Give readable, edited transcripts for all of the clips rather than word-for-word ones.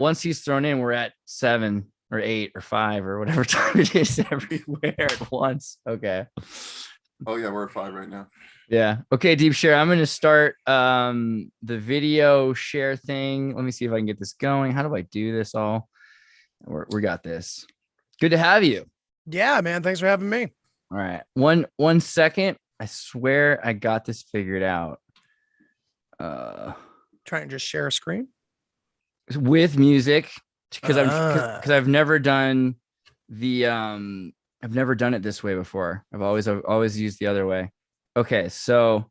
once he's thrown in, we're at 7 or 8 or 5 or whatever time it is everywhere at once. Okay. Oh yeah, we're at 5 right now. Yeah. Okay, Deep Share. I'm going to start the video share thing. Let me see if I can get this going. How do I do this all? We got this. Good to have you. Yeah, man. Thanks for having me. All right. One second. I swear I got this figured out. Trying to just share a screen with music because I've never done the I've never done it this way before. I've always used the other way. Okay, so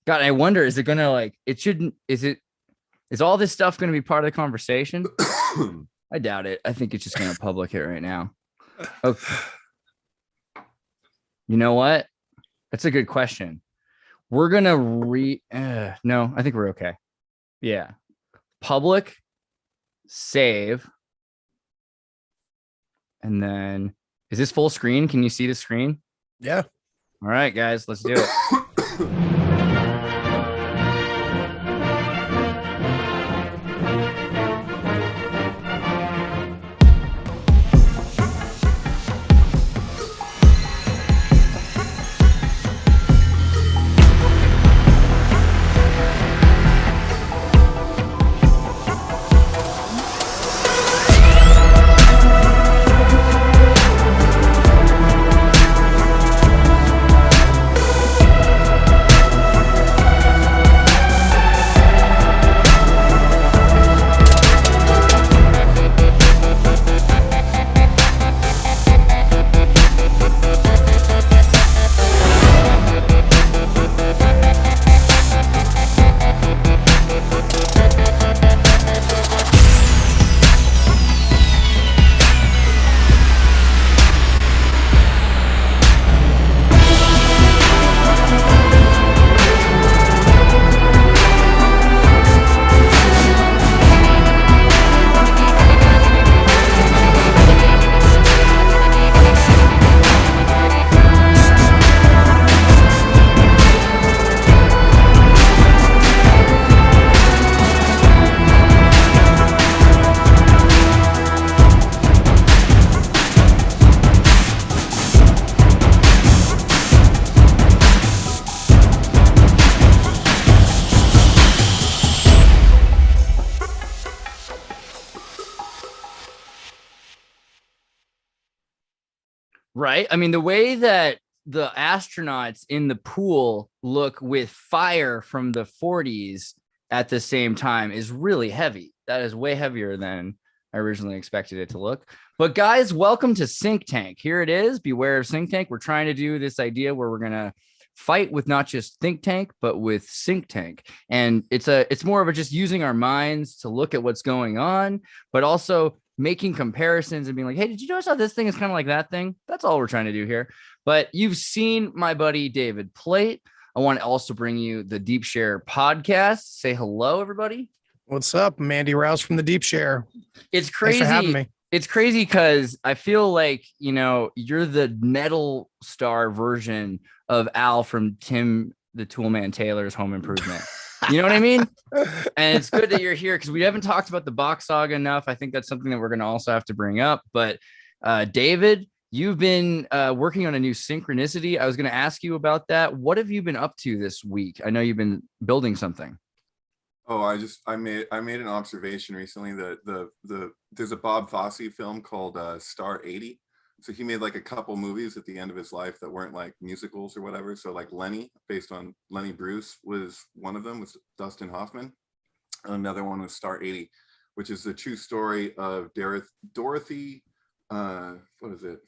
God, I wonder, is it gonna like it shouldn't is all this stuff gonna be part of the conversation? I doubt it. I think it's just gonna public it right now. Okay. You know what? That's a good question. We're gonna no, I think we're okay. Yeah. Public, save. And then is this full screen? Can you see the screen? Yeah. All right, guys, let's do it. Right. I mean, the way that the astronauts in the pool look with fire from the 40s at the same time is really heavy. That is way heavier than I originally expected it to look. But guys, welcome to SYNCTANK. Here it is. Beware of SYNCTANK. We're trying to do this idea where we're going to fight with not just think tank, but with sync tank. And it's more of a just using our minds to look at what's going on, but also making comparisons and being like, hey, did you notice how this thing is kind of like that thing? That's all we're trying to do here. But you've seen my buddy David Plate. I want to also bring you the Deep Share podcast. Say hello, everybody. What's up? I'm Andy Rouse from the Deep Share. It's crazy. Thanks for having me. It's crazy because I feel like, you know, you're the metal star version of Al from Tim the Toolman Taylor's Home Improvement. You know what I mean? And it's good that you're here because we haven't talked about the Bach Saga enough. I think that's something that we're going to also have to bring up. But David, you've been working on a new Synchronicity. I was going to ask you about that. What have you been up to this week? I know you've been building something. Oh, I made an observation recently that there's a Bob Fosse film called Star 80. So he made like a couple movies at the end of his life that weren't like musicals or whatever. So like Lenny, based on Lenny Bruce, was one of them with Dustin Hoffman. Another one was Star 80, which is the true story of Dorothy. What is it?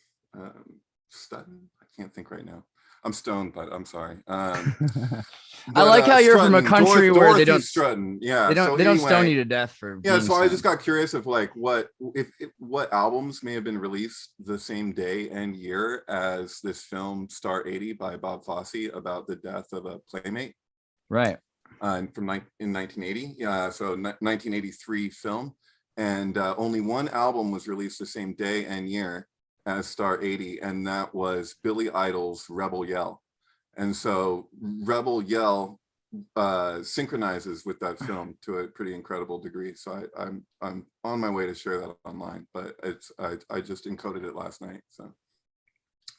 Stutton? I can't think right now. I'm stoned, but I'm sorry. I like how you're from a country where they don't Stratton. Yeah, they don't stone you to death for yeah. So stoned. I just got curious of like what albums may have been released the same day and year as this film Star 80 by Bob Fosse about the death of a playmate, right? In 1980. Yeah, so 1983 film, and only one album was released the same day and year as Star 80, and that was Billy Idol's Rebel Yell. And so Rebel Yell synchronizes with that film to a pretty incredible degree. So I'm on my way to share that online, but I just encoded it last night. So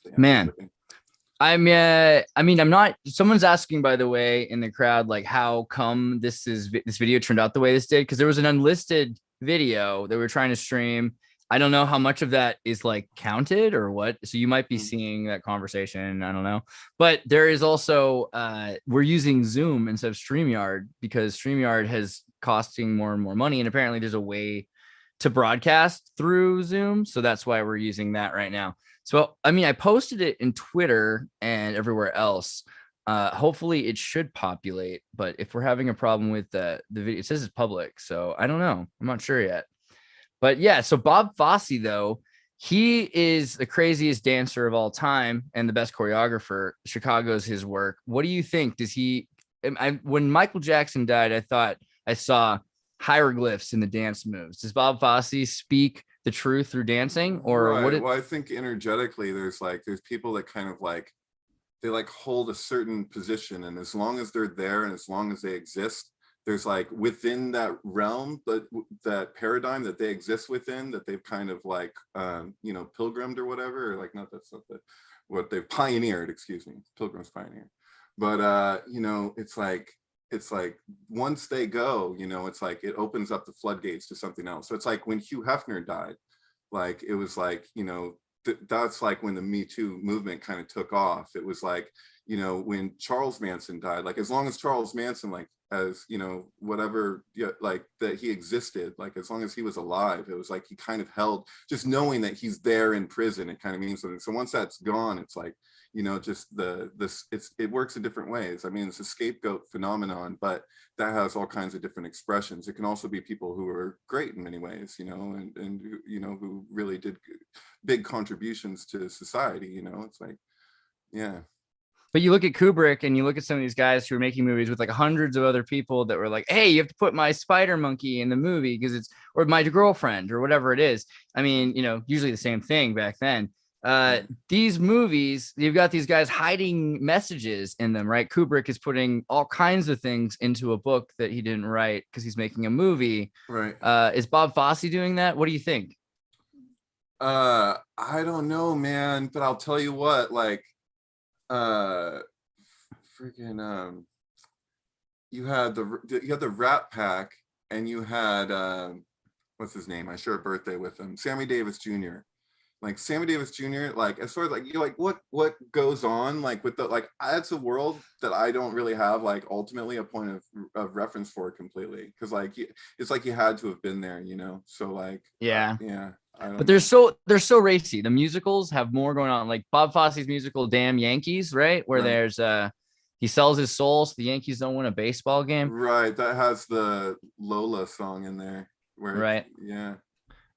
yeah, Man, I mean, I'm not. Someone's asking, by the way, in the crowd, like, how come this video turned out the way this did? Because there was an unlisted video that we were trying to stream. I don't know how much of that is like counted or what. So you might be seeing that conversation. I don't know. But there is also we're using Zoom instead of StreamYard because StreamYard has costing more and more money. And apparently there's a way to broadcast through Zoom. So that's why we're using that right now. So, I mean, I posted it in Twitter and everywhere else. Hopefully it should populate. But if we're having a problem with the video, it says it's public. So I don't know. I'm not sure yet. But yeah, so Bob Fosse, though, he is the craziest dancer of all time and the best choreographer. Chicago's his work. What do you think? Does he? When Michael Jackson died, I thought I saw hieroglyphs in the dance moves. Does Bob Fosse speak the truth through dancing, or right. what? Well, I think energetically, there's people that kind of like they like hold a certain position, and as long as they're there and as long as they exist, there's like within that realm, that paradigm that they exist within, that they've kind of like, pilgrimed or whatever, or like, not that's not what they've pioneered, excuse me, pilgrims pioneer. But, it's like once they go, it's like it opens up the floodgates to something else. So it's like when Hugh Hefner died, like, it was like, that's like when the Me Too movement kind of took off. It was like, when Charles Manson died, like as long as Charles Manson, like, as whatever, like that he existed, like as long as he was alive, it was like he kind of held, just knowing that he's there in prison, it kind of means something. So once that's gone, it's like, just it works in different ways. I mean, it's a scapegoat phenomenon, but that has all kinds of different expressions. It can also be people who are great in many ways, and who really did big contributions to society. It's like, yeah. But you look at Kubrick and you look at some of these guys who are making movies with like hundreds of other people that were like, hey, you have to put my spider monkey in the movie because it's, or my girlfriend or whatever it is. I mean, usually the same thing back then. These movies, you've got these guys hiding messages in them, right? Kubrick is putting all kinds of things into a book that he didn't write because he's making a movie. Right. Is Bob Fosse doing that? What do you think? I don't know, man, but I'll tell you what, like, you had the Rat Pack, and you had what's his name? I share a birthday with him, Sammy Davis Jr. Like Sammy Davis Jr. Like as far as like what goes on like with the like that's a world that I don't really have like ultimately a point of reference for completely, because like it's like you had to have been there, so like yeah. But they're so racy. The musicals have more going on, like Bob Fosse's musical Damn Yankees, right? Where there's he sells his soul so the Yankees don't win a baseball game. Right. That has the Lola song in there. Right. Yeah.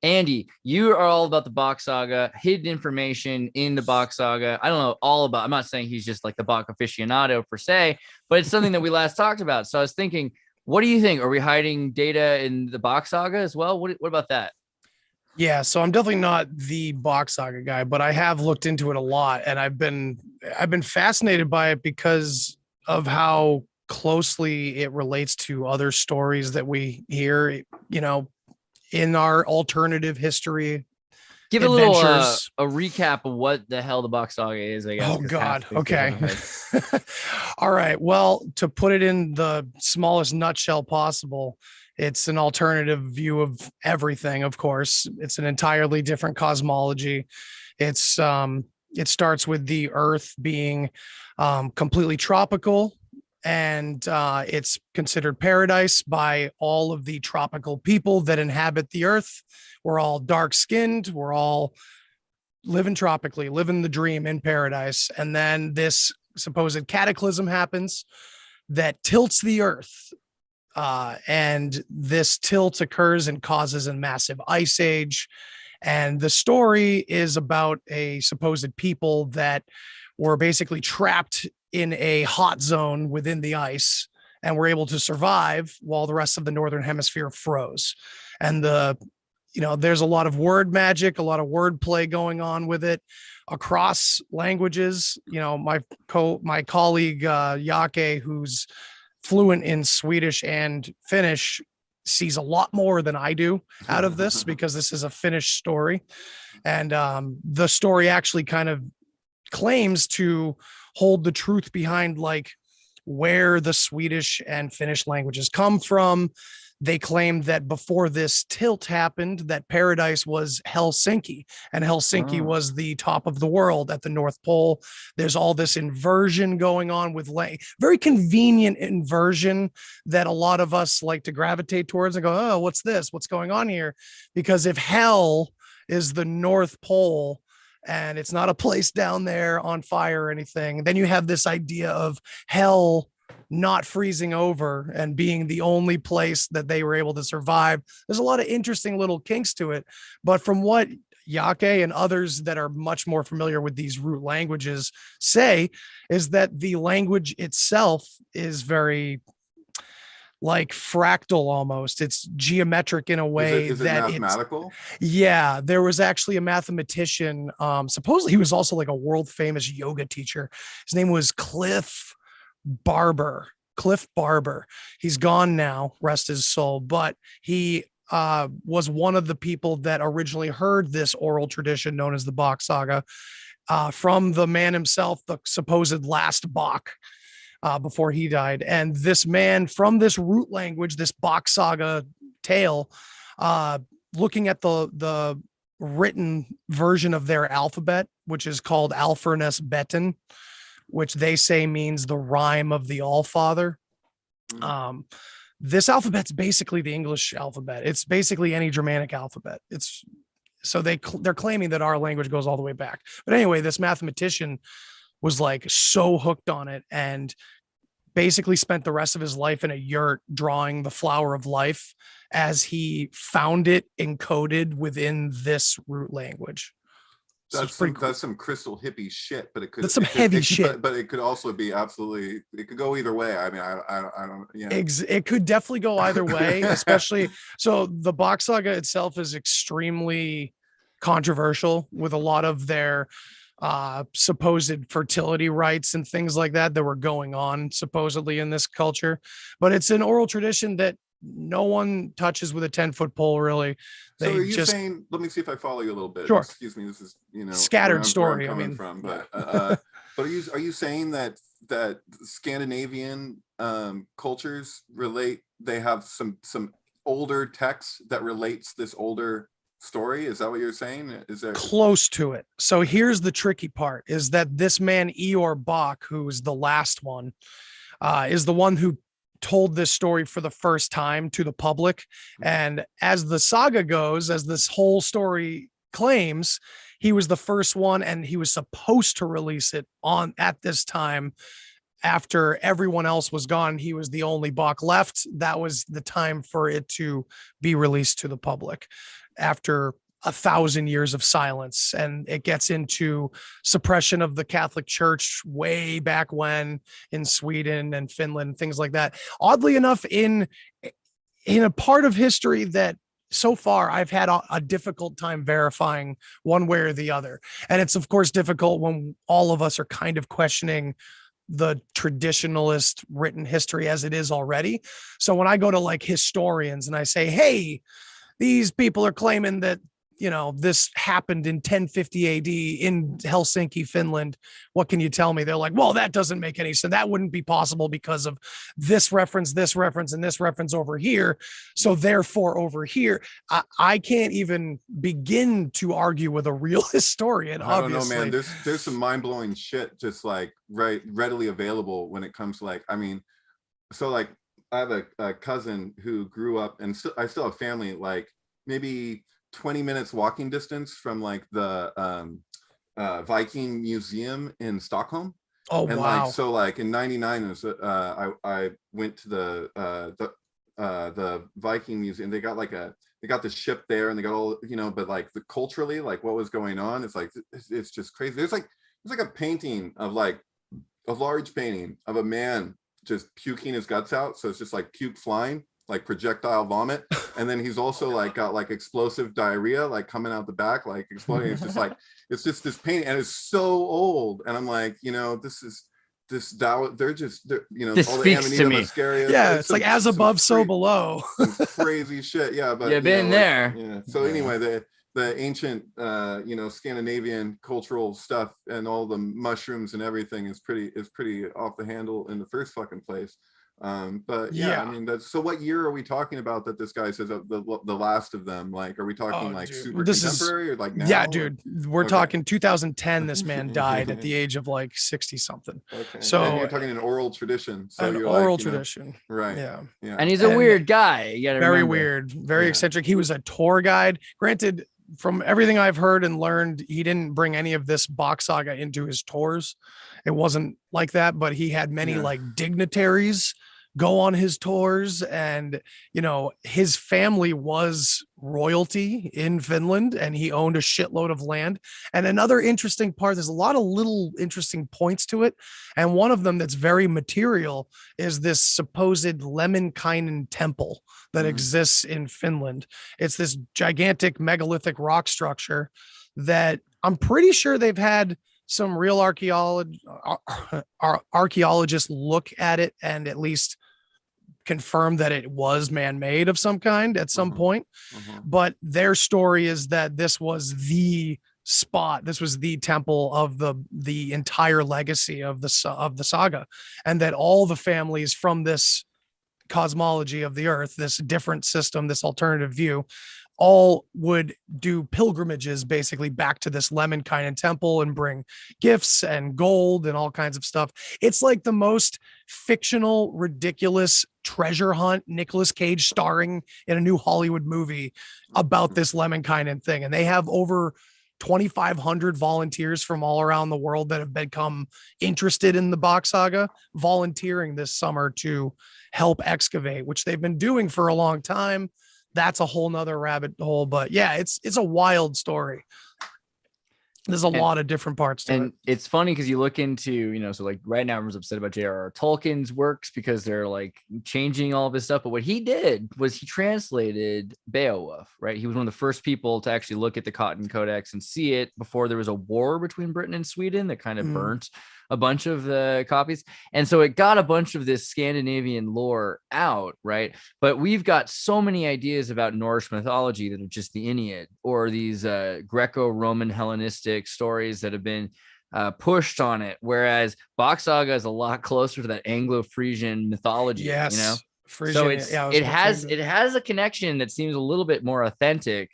Andy, you are all about the Bach Saga, hidden information in the Bach Saga. I don't know all about, I'm not saying he's just like the Bach aficionado per se, but it's something that we last talked about. So I was thinking, what do you think? Are we hiding data in the Bach Saga as well? What about that? Yeah, so I'm definitely not the Bach Saga guy, but I have looked into it a lot, and I've been fascinated by it because of how closely it relates to other stories that we hear, in our alternative history. Give a little a recap of what the hell the Bach Saga is, I guess. Oh God. Okay. All right. Well, to put it in the smallest nutshell possible, it's an alternative view of everything. Of course, it's an entirely different cosmology. It starts with the Earth being completely tropical, and it's considered paradise by all of the tropical people that inhabit the Earth. We're all dark-skinned. We're all living tropically, living the dream in paradise. And then this supposed cataclysm happens that tilts the Earth. And this tilt occurs and causes a massive ice age. And the story is about a supposed people that were basically trapped in a hot zone within the ice and were able to survive while the rest of the Northern Hemisphere froze. And there's a lot of word magic, a lot of word play going on with it across languages. My colleague, Yake, who's fluent in Swedish and Finnish sees a lot more than I do out of this, because this is a Finnish story. And the story actually kind of claims to hold the truth behind like where the Swedish and Finnish languages come from. They claimed that before this tilt happened, that paradise was Helsinki, and Helsinki was the top of the world at the North Pole. There's all this inversion going on with very convenient inversion that a lot of us like to gravitate towards and go, oh, what's this? What's going on here? Because if hell is the North Pole and it's not a place down there on fire or anything, then you have this idea of hell not freezing over and being the only place that they were able to survive. There's a lot of interesting little kinks to it. But from what Yake and others that are much more familiar with these root languages say, is that the language itself is very like fractal almost. It's geometric in a way is it that mathematical? Yeah, there was actually a mathematician. Supposedly he was also like a world famous yoga teacher. His name was Cliff Barber. He's gone now, rest his soul, but he was one of the people that originally heard this oral tradition known as the Bach Saga from the man himself, the supposed last Bach, before he died. And this man, from this root language, this Bach Saga tale, looking at the written version of their alphabet, which is called Alfernes Betten, which they say means the rhyme of the All-Father. This alphabet's basically the English alphabet. It's basically any Germanic alphabet. It's so they're claiming that our language goes all the way back. But anyway, this mathematician was like so hooked on it and basically spent the rest of his life in a yurt drawing the flower of life as he found it encoded within this root language. So that's some crystal hippie shit, but it could. That's some heavy shit. But it could also be absolutely. It could go either way. I mean, I don't. Yeah. It could definitely go either way, especially. So the Bach Saga itself is extremely controversial with a lot of their supposed fertility rites and things like that were going on supposedly in this culture. But it's an oral tradition that no one touches with a 10-foot pole, really. So are you saying, let me see if I follow you a little bit. Sure. Excuse me, this is, scattered story. I mean, from, but are you saying that Scandinavian cultures relate, they have some older texts that relates this older story? Is that what you're saying? Is there close to it? So here's the tricky part, is that this man Eeyore Bach, who's the last one, is the one who told this story for the first time to the public. And as the saga goes, as this whole story claims, he was the first one, and he was supposed to release it at this time after everyone else was gone. He was the only Bach left. That was the time for it to be released to the public after 1,000 years of silence. And it gets into suppression of the Catholic Church way back when in Sweden and Finland, things like that. Oddly enough, in a part of history that so far I've had a difficult time verifying one way or the other. And it's of course difficult when all of us are kind of questioning the traditionalist written history as it is already. So when I go to like historians and I say, hey, these people are claiming that, this happened in 1050 AD in Helsinki, Finland. What can you tell me? They're like, well, that doesn't make any sense. That wouldn't be possible because of this reference, and this reference over here. So therefore over here, I can't even begin to argue with a real historian. I don't know, man. There's some mind-blowing shit just like readily available when it comes to like, I mean, so like I have a cousin who grew up, and I still have family like maybe 20 minutes walking distance from like the Viking Museum in Stockholm. Oh, and wow. Like so like in 99 I went to the Viking Museum. They got the ship there, and they got all, but like culturally, like what was going on, it's like it's just crazy. There's like a painting of like a large painting of a man just puking his guts out, so it's just like puke flying, like projectile vomit, and then he's also like got like explosive diarrhea like coming out the back, like exploding. It's just like, it's just this painting, and it's so old, and I'm like, this is they're just This all the speaks to Amanita me. Muscaria. Yeah, it's like as above, so below. Some crazy shit. Yeah, but You've been there. Yeah. So anyway, the ancient Scandinavian cultural stuff and all the mushrooms and everything is pretty off the handle in the first fucking place. But yeah, I mean, so what year are we talking about that this guy says the last of them? Like, are we talking like super contemporary or like now? Yeah, dude, we're talking 2010. This man died at the age of like 60 something. Okay. So and you're talking an oral tradition. So an you're oral tradition. Right. Yeah. And he's a weird guy. You gotta very remember. weird, very eccentric. He was a tour guide. Granted, from everything I've heard and learned, he didn't bring any of this Bach Saga into his tours. It wasn't like that, but he had many like dignitaries go on his tours, and his family was royalty in Finland, and he owned a shitload of land. And another interesting part, there's a lot of little interesting points to it, and one of them that's very material is this supposed Lemminkainen temple that exists in Finland. It's this gigantic megalithic rock structure that I'm pretty sure they've had some real archaeologists look at it and at least confirm that it was man-made of some kind at some point. But their story is that this was the spot, this was the temple of the entire legacy of the saga, and that all the families from this cosmology of the earth, this different system, this alternative view, all would do pilgrimages basically back to this Lemminkainen temple and bring gifts and gold and all kinds of stuff. It's like the most fictional, ridiculous treasure hunt, Nicolas Cage starring in a new Hollywood movie about this Lemminkainen thing. And they have over 2,500 volunteers from all around the world that have become interested in the Bach Saga, volunteering this summer to help excavate, which they've been doing for a long time. That's a whole nother rabbit hole, but yeah, it's a wild story. There's a lot of different parts to it. And it's funny because you look into, so like right now everyone's upset about J.R.R. Tolkien's works because they're like changing all of his stuff. But what he did was he translated Beowulf, right? He was one of the first people to actually look at the Cotton Codex and see it before there was a war between Britain and Sweden that kind of burnt a bunch of the copies. And so it got a bunch of this Scandinavian lore out, right? But we've got so many ideas about Norse mythology that are just the Aeneid, or these Greco-Roman Hellenistic stories that have been pushed on it. Whereas Bach Saga is a lot closer to that Anglo-Frisian mythology, Frisian, so it has a connection that seems a little bit more authentic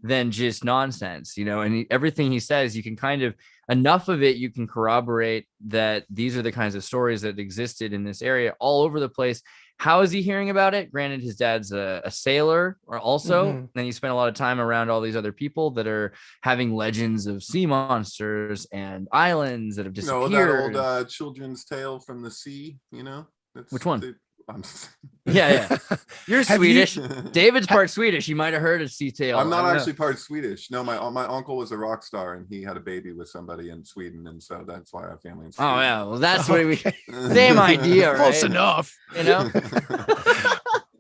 than just nonsense, and everything he says, you can kind of, enough of it, you can corroborate that these are the kinds of stories that existed in this area all over the place. How is he hearing about it? Granted, his dad's a sailor, or also, then he spent a lot of time around all these other people that are having legends of sea monsters and islands that have disappeared. That old children's tale from the sea, Which one? Yeah. You're Swedish. David's part Swedish. You might have heard of Sea Tale. I'm not actually part Swedish. No, my uncle was a rock star and he had a baby with somebody in Sweden, and so that's why I have family in Sweden. Oh yeah, well that's what we same idea, right? Close enough.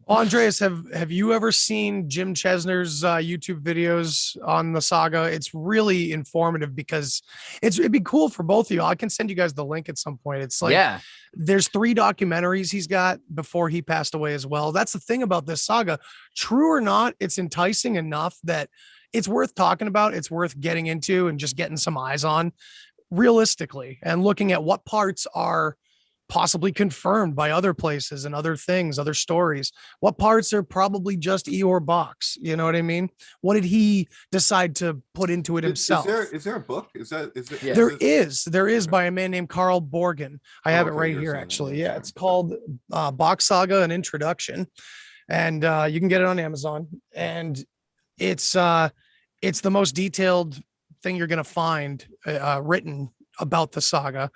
Andreas, have you ever seen Jim Chesner's YouTube videos on the saga? It's really informative because it'd be cool for both of you. I can send you guys the link at some point. It's like, there's 3 documentaries he's got before he passed away as well. That's the thing about this saga. True or not, it's enticing enough that it's worth talking about. It's worth getting into and just getting some eyes on realistically and looking at what parts are possibly confirmed by other places and other things, other stories. What parts are probably just Eeyore Bach's? You know what I mean? What did he decide to put into it himself? Is there a book? There is by a man named Carl Borgen. I have it right here, actually. Yeah, it's called Bach Saga: An Introduction, and you can get it on Amazon. And it's the most detailed thing you're going to find written about the saga.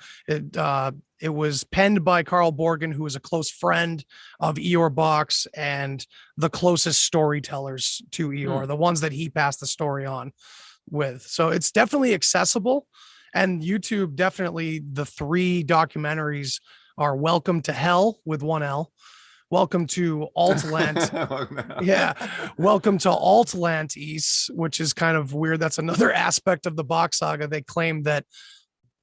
It was penned by Carl Borgen, who was a close friend of Eeyore Bach's and the closest storytellers to Eeyore, the ones that he passed the story on with. So it's definitely accessible. And YouTube, definitely, the 3 documentaries are Welcome to Hell with 1 L, Welcome to Altland. Welcome to Altland East, which is kind of weird. That's another aspect of the Bach Saga. They claim that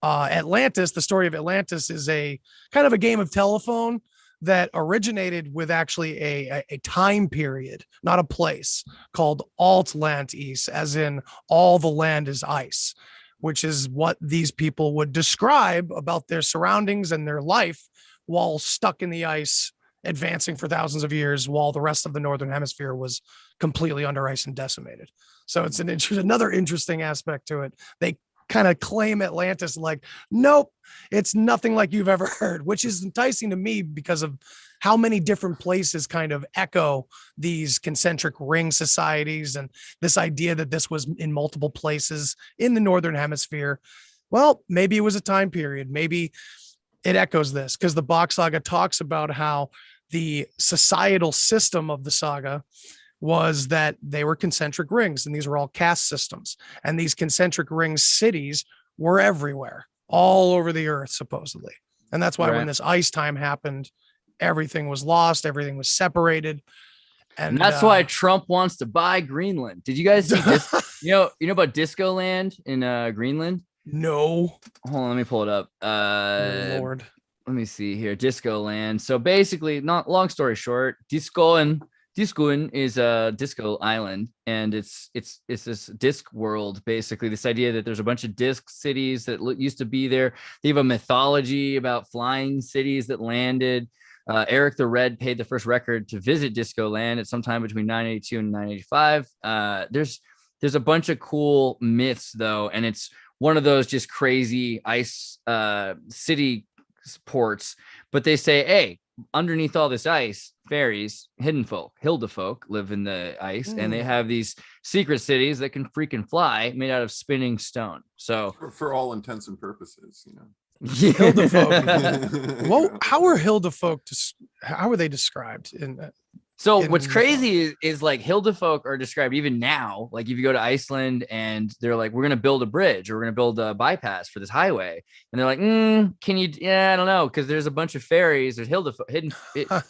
Atlantis, the story of Atlantis, is a kind of a game of telephone that originated with actually a time period, not a place, called Altlantis, as in all the land is ice, which is what these people would describe about their surroundings and their life while stuck in the ice, advancing for thousands of years while the rest of the northern hemisphere was completely under ice and decimated. So it's another interesting aspect to it. They kind of claim Atlantis like, nope, it's nothing like you've ever heard, which is enticing to me because of how many different places kind of echo these concentric ring societies and this idea that this was in multiple places in the northern hemisphere. Well, maybe it was a time period. Maybe it echoes this, because the Bach Saga talks about how the societal system of the saga was that they were concentric rings, and these were all caste systems. And these concentric ring cities were everywhere, all over the earth, supposedly. And that's why when this ice time happened, everything was lost, everything was separated. And that's why Trump wants to buy Greenland. Did you guys see this? you know about Disco Land in Greenland? No. Hold on, let me pull it up. Oh, Lord. Let me see here. Disco Land. So basically, not long story short, Discoen is a disco island, and it's this disc world, basically. This idea that there's a bunch of disc cities that used to be there. They have a mythology about flying cities that landed. Eric the Red paid the first record to visit Disco Land at some time between 982 and 985. There's a bunch of cool myths though, and it's one of those just crazy ice city ports. But they say, hey, underneath all this ice, fairies, hidden folk, Hilda folk live in the ice, and they have these secret cities that can freaking fly, made out of spinning stone. So for all intents and purposes, you know. Hilda folk. Well, how are Hilda folk? How are they described in that? So what's crazy is like Hilda folk are described even now. Like if you go to Iceland and they're like, we're going to build a bridge or we're going to build a bypass for this highway. And they're like, can you? Yeah, I don't know. Cause there's a bunch of fairies. There's Hilda folk,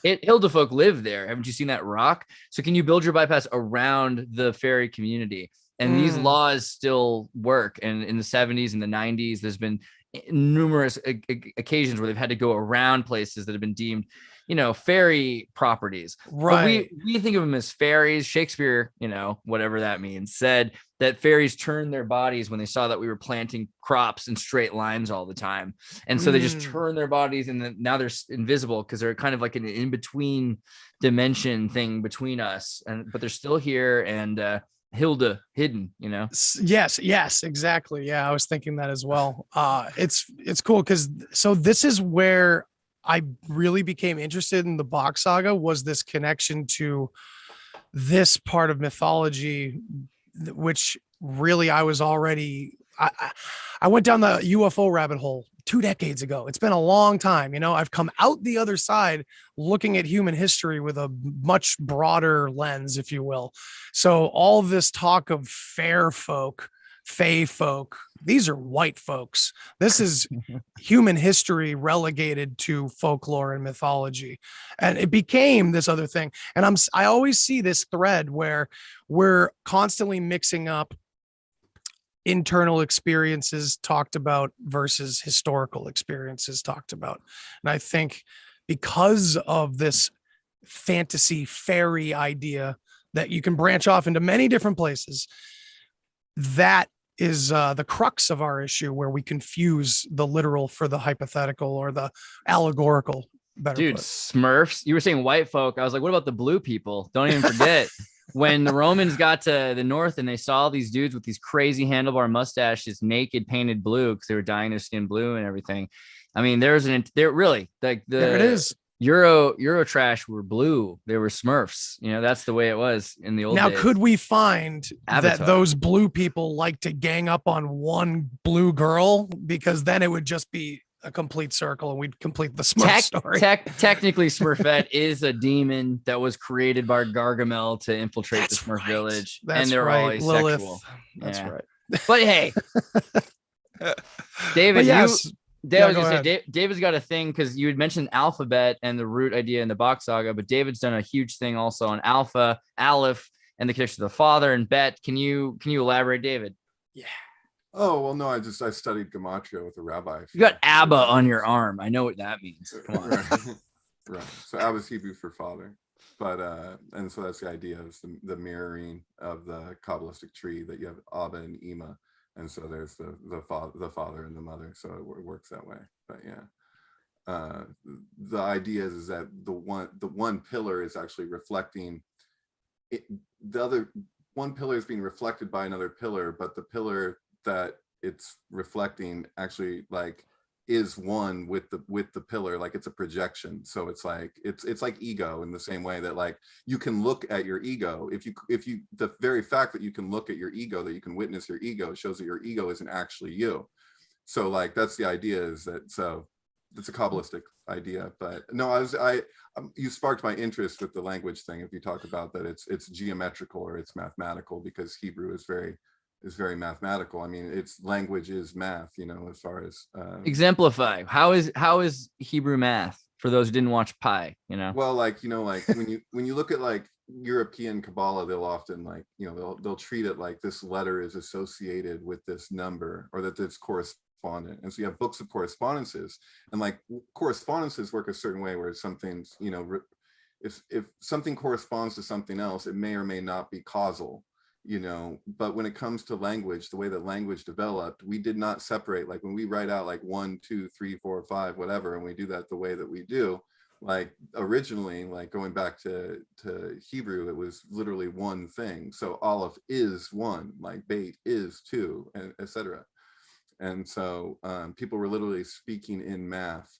Hilda folk live there. Haven't you seen that rock? So can you build your bypass around the fairy community? And these laws still work. And in the 70s and the 90s, there's been numerous occasions where they've had to go around places that have been deemed, fairy properties. Right. But we think of them as fairies. Shakespeare, whatever that means, said that fairies turned their bodies when they saw that we were planting crops in straight lines all the time. And so they just turn their bodies, and then now they're invisible because they're kind of like an in-between dimension thing between us. But they're still here, and Hilda hidden, Yes, exactly. Yeah, I was thinking that as well. It's cool because this is where I really became interested in the Bach Saga, was this connection to this part of mythology, which really I was already, I went down the UFO rabbit hole 2 decades ago. It's been a long time. I've come out the other side looking at human history with a much broader lens, if you will. So all this talk of fair folk, fey folk, these are white folks. This is human history relegated to folklore and mythology. And it became this other thing. And I always see this thread where we're constantly mixing up internal experiences talked about versus historical experiences talked about. And I think because of this fantasy fairy idea that you can branch off into many different places, that is the crux of our issue, where we confuse the literal for the hypothetical or the allegorical. Dude, Smurfs, you were saying white folk. I was like, what about the blue people? Don't even forget. When the Romans got to the north and they saw these dudes with these crazy handlebar mustaches, naked, painted blue, because they were dyeing their skin blue and everything. I mean, there really, like, there it is. Euro trash were blue. They were Smurfs. That's the way it was in the old days. Now, could we find Avatar. that those blue people like to gang up on one blue girl? Because then it would just be a complete circle and we'd complete the Smurf story. Technically, Smurfette is a demon that was created by Gargamel to infiltrate the Smurf village. And they're all asexual. Lilith. That's right. But hey, David, yes. David's got a thing, because you had mentioned alphabet and the root idea in the Bach Saga, but David's done a huge thing also on Alpha, Aleph, and the connection to the father and Bet. Can you elaborate, David? Yeah. Oh, well, no, I studied gematria with a rabbi. You got Abba on your arm. I know what that means. Come on. Right. So Abba is Hebrew for father. But and so that's the idea, is the mirroring of the Kabbalistic tree, that you have Abba and Ima, and so there's the father and the mother, so it works that way. But yeah, the idea is that the one pillar is actually reflecting it, the other one pillar is being reflected by another pillar, but the pillar that it's reflecting actually like is one with the pillar, like it's a projection. So it's like it's like ego, in the same way that like you can look at your ego, if you the very fact that you can look at your ego, that you can witness your ego, shows that your ego isn't actually you. So like that's the idea, is that, so it's a Kabbalistic idea. But no, you sparked my interest with the language thing. If you talk about that it's geometrical or it's mathematical, because Hebrew is very mathematical. I mean, its language is math, as far as exemplify. How is Hebrew math for those who didn't watch Pi? Well, like when you look at like European Kabbalah, they'll often like they'll treat it like this letter is associated with this number, or that it's correspondent. And so you have books of correspondences, and like correspondences work a certain way, where some things, if something corresponds to something else, it may or may not be causal. But when it comes to language, the way that language developed, we did not separate. Like when we write out like 1, 2, 3, 4, 5, whatever, and we do that the way that we do, like originally, like going back to Hebrew, it was literally one thing. So Aleph is one, like Beit is two, and etc. And so people were literally speaking in math.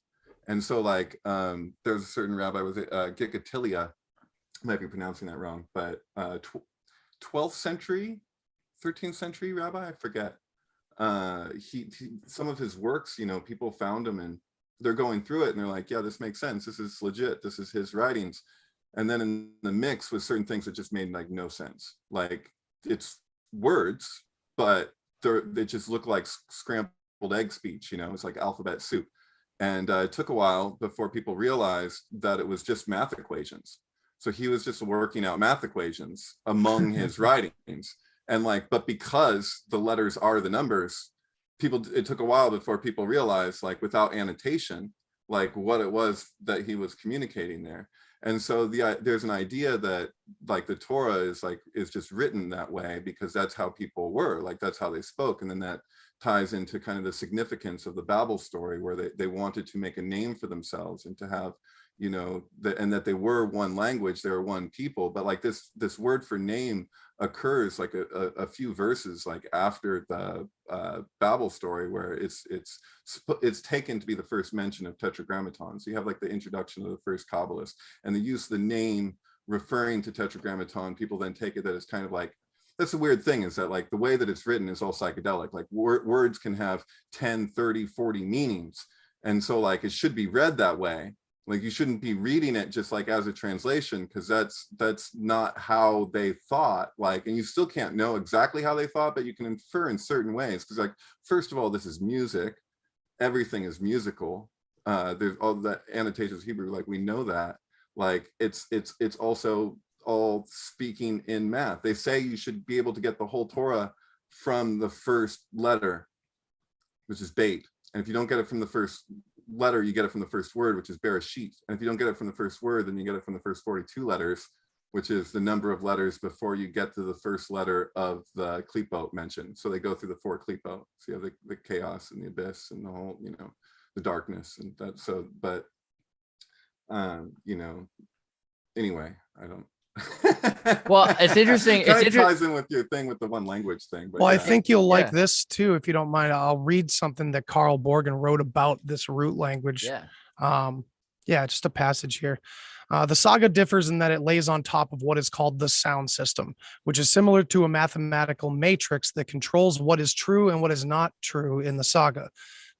And so like there's a certain rabbi, was it Gikatilia, I might be pronouncing that wrong, but 12th century, 13th century rabbi, I forget. He some of his works, people found them and they're going through it and they're like, yeah, this makes sense. This is legit. This is his writings. And then in the mix with certain things that just made like no sense. Like it's words, but they just look like scrambled egg speech. It's like alphabet soup. And it took a while before people realized that it was just math equations. So he was just working out math equations among his writings. And like, but because the letters are the numbers, it took a while before people realized, like without annotation, like what it was that he was communicating there. And so there's an idea that like the Torah is just written that way because that's how people were, like that's how they spoke. And then that ties into kind of the significance of the Babel story, where they wanted to make a name for themselves and to have, and that they were one language, they were one people. But like this word for name occurs like a few verses like after the Babel story, where it's taken to be the first mention of tetragrammaton. So you have like the introduction of the first Kabbalist, and the use of the name referring to tetragrammaton. People then take it that it's kind of like, that's the weird thing, is that like the way that it's written is all psychedelic. Like words can have 10, 30, 40 meanings. And so like it should be read that way. Like you shouldn't be reading it just like as a translation, because that's not how they thought. Like, and you still can't know exactly how they thought, but you can infer in certain ways. Because like, first of all, this is music. Everything is musical. There's all that annotations Hebrew, like we know that. Like it's also all speaking in math. They say you should be able to get the whole Torah from the first letter, which is Beit. And if you don't get it from the first letter, you get it from the first word, which is Bereshit. And if you don't get it from the first word, then you get it from the first 42 letters, which is the number of letters before you get to the first letter of the klipot mentioned. So they go through the 4 klipot. So you have the chaos and the abyss and the whole, the darkness and that. So, but, anyway, I don't. Well, it's interesting. It ties in with your thing with the one language thing. But well, yeah. I think you'll like this too, if you don't mind. I'll read something that Carl Borgen wrote about this root language. Just a passage here. The saga differs in that it lays on top of what is called the sound system, which is similar to a mathematical matrix that controls what is true and what is not true in the saga.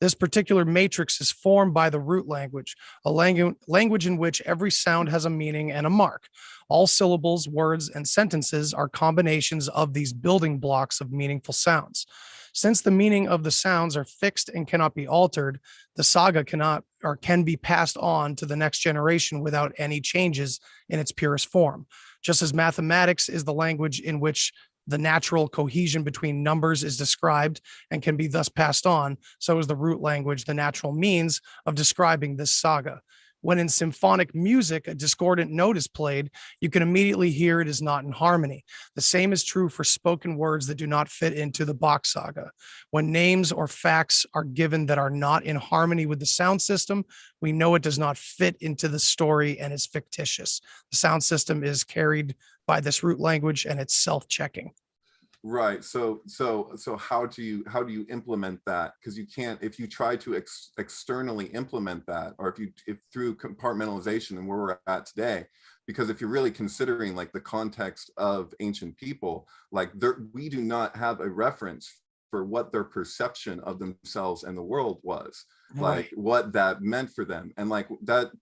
This particular matrix is formed by the root language, a language in which every sound has a meaning and a mark. All syllables, words, and sentences are combinations of these building blocks of meaningful sounds. Since the meaning of the sounds are fixed and cannot be altered, the saga can be passed on to the next generation without any changes in its purest form. Just as mathematics is the language in which the natural cohesion between numbers is described and can be thus passed on, so is the root language the natural means of describing this saga. When in symphonic music, a discordant note is played, you can immediately hear it is not in harmony. The same is true for spoken words that do not fit into the Bach Saga. When names or facts are given that are not in harmony with the sound system, we know it does not fit into the story and is fictitious. The sound system is carried by this root language and it's self-checking. Right. So how do you implement that? Because you can't, if you try to externally implement that, or if through compartmentalization and where we're at today, because if you're really considering like the context of ancient people, like we do not have a reference for what their perception of themselves and the world was, like what that meant for them. And like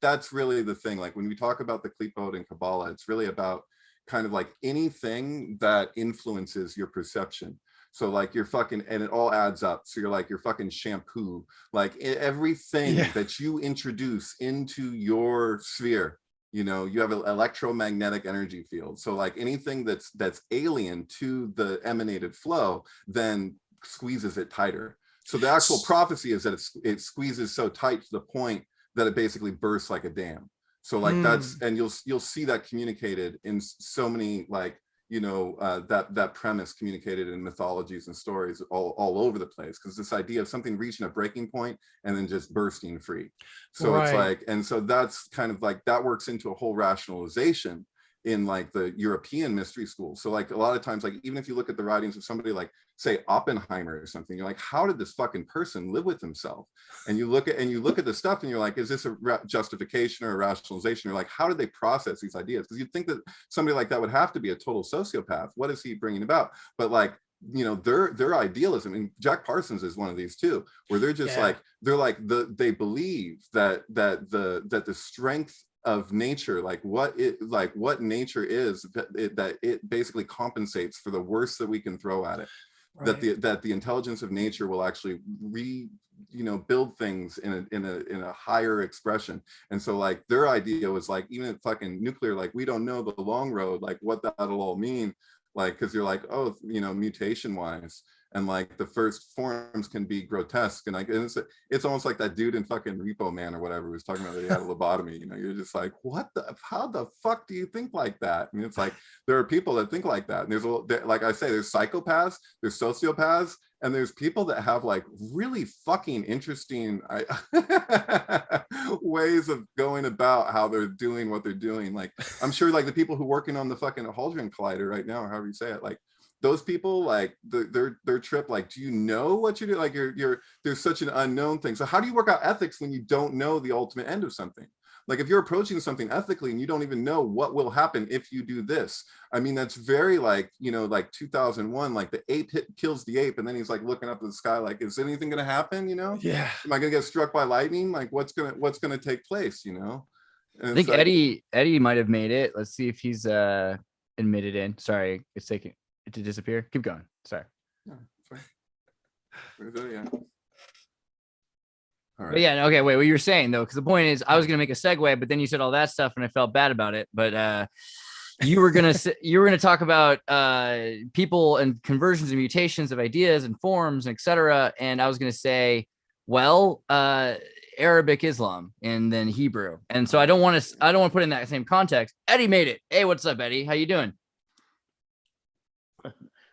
that's really the thing. Like when we talk about the Klipot and Kabbalah, it's really about kind of like anything that influences your perception. So like you're fucking, and it all adds up. So you're like your fucking shampoo, like everything that you introduce into your sphere, you know, you have an electromagnetic energy field. So like anything that's alien to the emanated flow then squeezes it tighter. So the actual prophecy is that it squeezes so tight to the point that it basically bursts like a dam. So like that's, and you'll see that communicated in so many, like, you know, that premise communicated in mythologies and stories all over the place, because this idea of something reaching a breaking point and then just bursting free. So it's like, and so that's kind of like, that works into a whole rationalization in like the European mystery schools. So like a lot of times, like even if you look at the writings of somebody like say Oppenheimer or something, you're like, how did this fucking person live with himself? And you look at the stuff and you're like, is this a justification or a rationalization? You're like, how did they process these ideas? Because you'd think that somebody like that would have to be a total sociopath. What is he bringing about? But like, you know, their idealism, and Jack Parsons is one of these too, where they're just like, they believe that the strength of nature, like what nature is, that it basically compensates for the worst that we can throw at it. That the intelligence of nature will actually build things in a higher expression. And so like their idea was like, even at fucking nuclear, like we don't know the long road, like what that'll all mean, like because you're like, oh, you know, mutation wise, and like the first forms can be grotesque, and like it's almost like that dude in fucking Repo Man or whatever was talking about that he had a lobotomy. You know, you're just like, how the fuck do you think like that? I mean, it's like there are people that think like that, and there's like I say, there's psychopaths, there's sociopaths, and there's people that have like really fucking interesting ways of going about how they're doing what they're doing. Like I'm sure like the people who are working on the fucking Hadron Collider right now, or however you say it, like those people, like their trip, like, do you know what you do? Like there's such an unknown thing. So how do you work out ethics when you don't know the ultimate end of something? Like if you're approaching something ethically and you don't even know what will happen if you do this, I mean, that's very like, you know, like 2001, like the ape kills the ape, and then he's like looking up at the sky, like, is anything going to happen? You know, am I going to get struck by lightning? Like what's going to take place? You know, and I think like, Eddie might have made it. Let's see if he's admitted in. Sorry, it's taking it to disappear. Keep going. Sorry. Yeah, yeah. All right. But yeah, okay, wait, what you were saying though, because the point is I was gonna make a segue, but then you said all that stuff and I felt bad about it. But you were gonna talk about people and conversions and mutations of ideas and forms, etc. And I was gonna say, well, Arabic Islam and then Hebrew. And so I don't want to put in that same context. Eddie made it. Hey, what's up, Eddie? How you doing?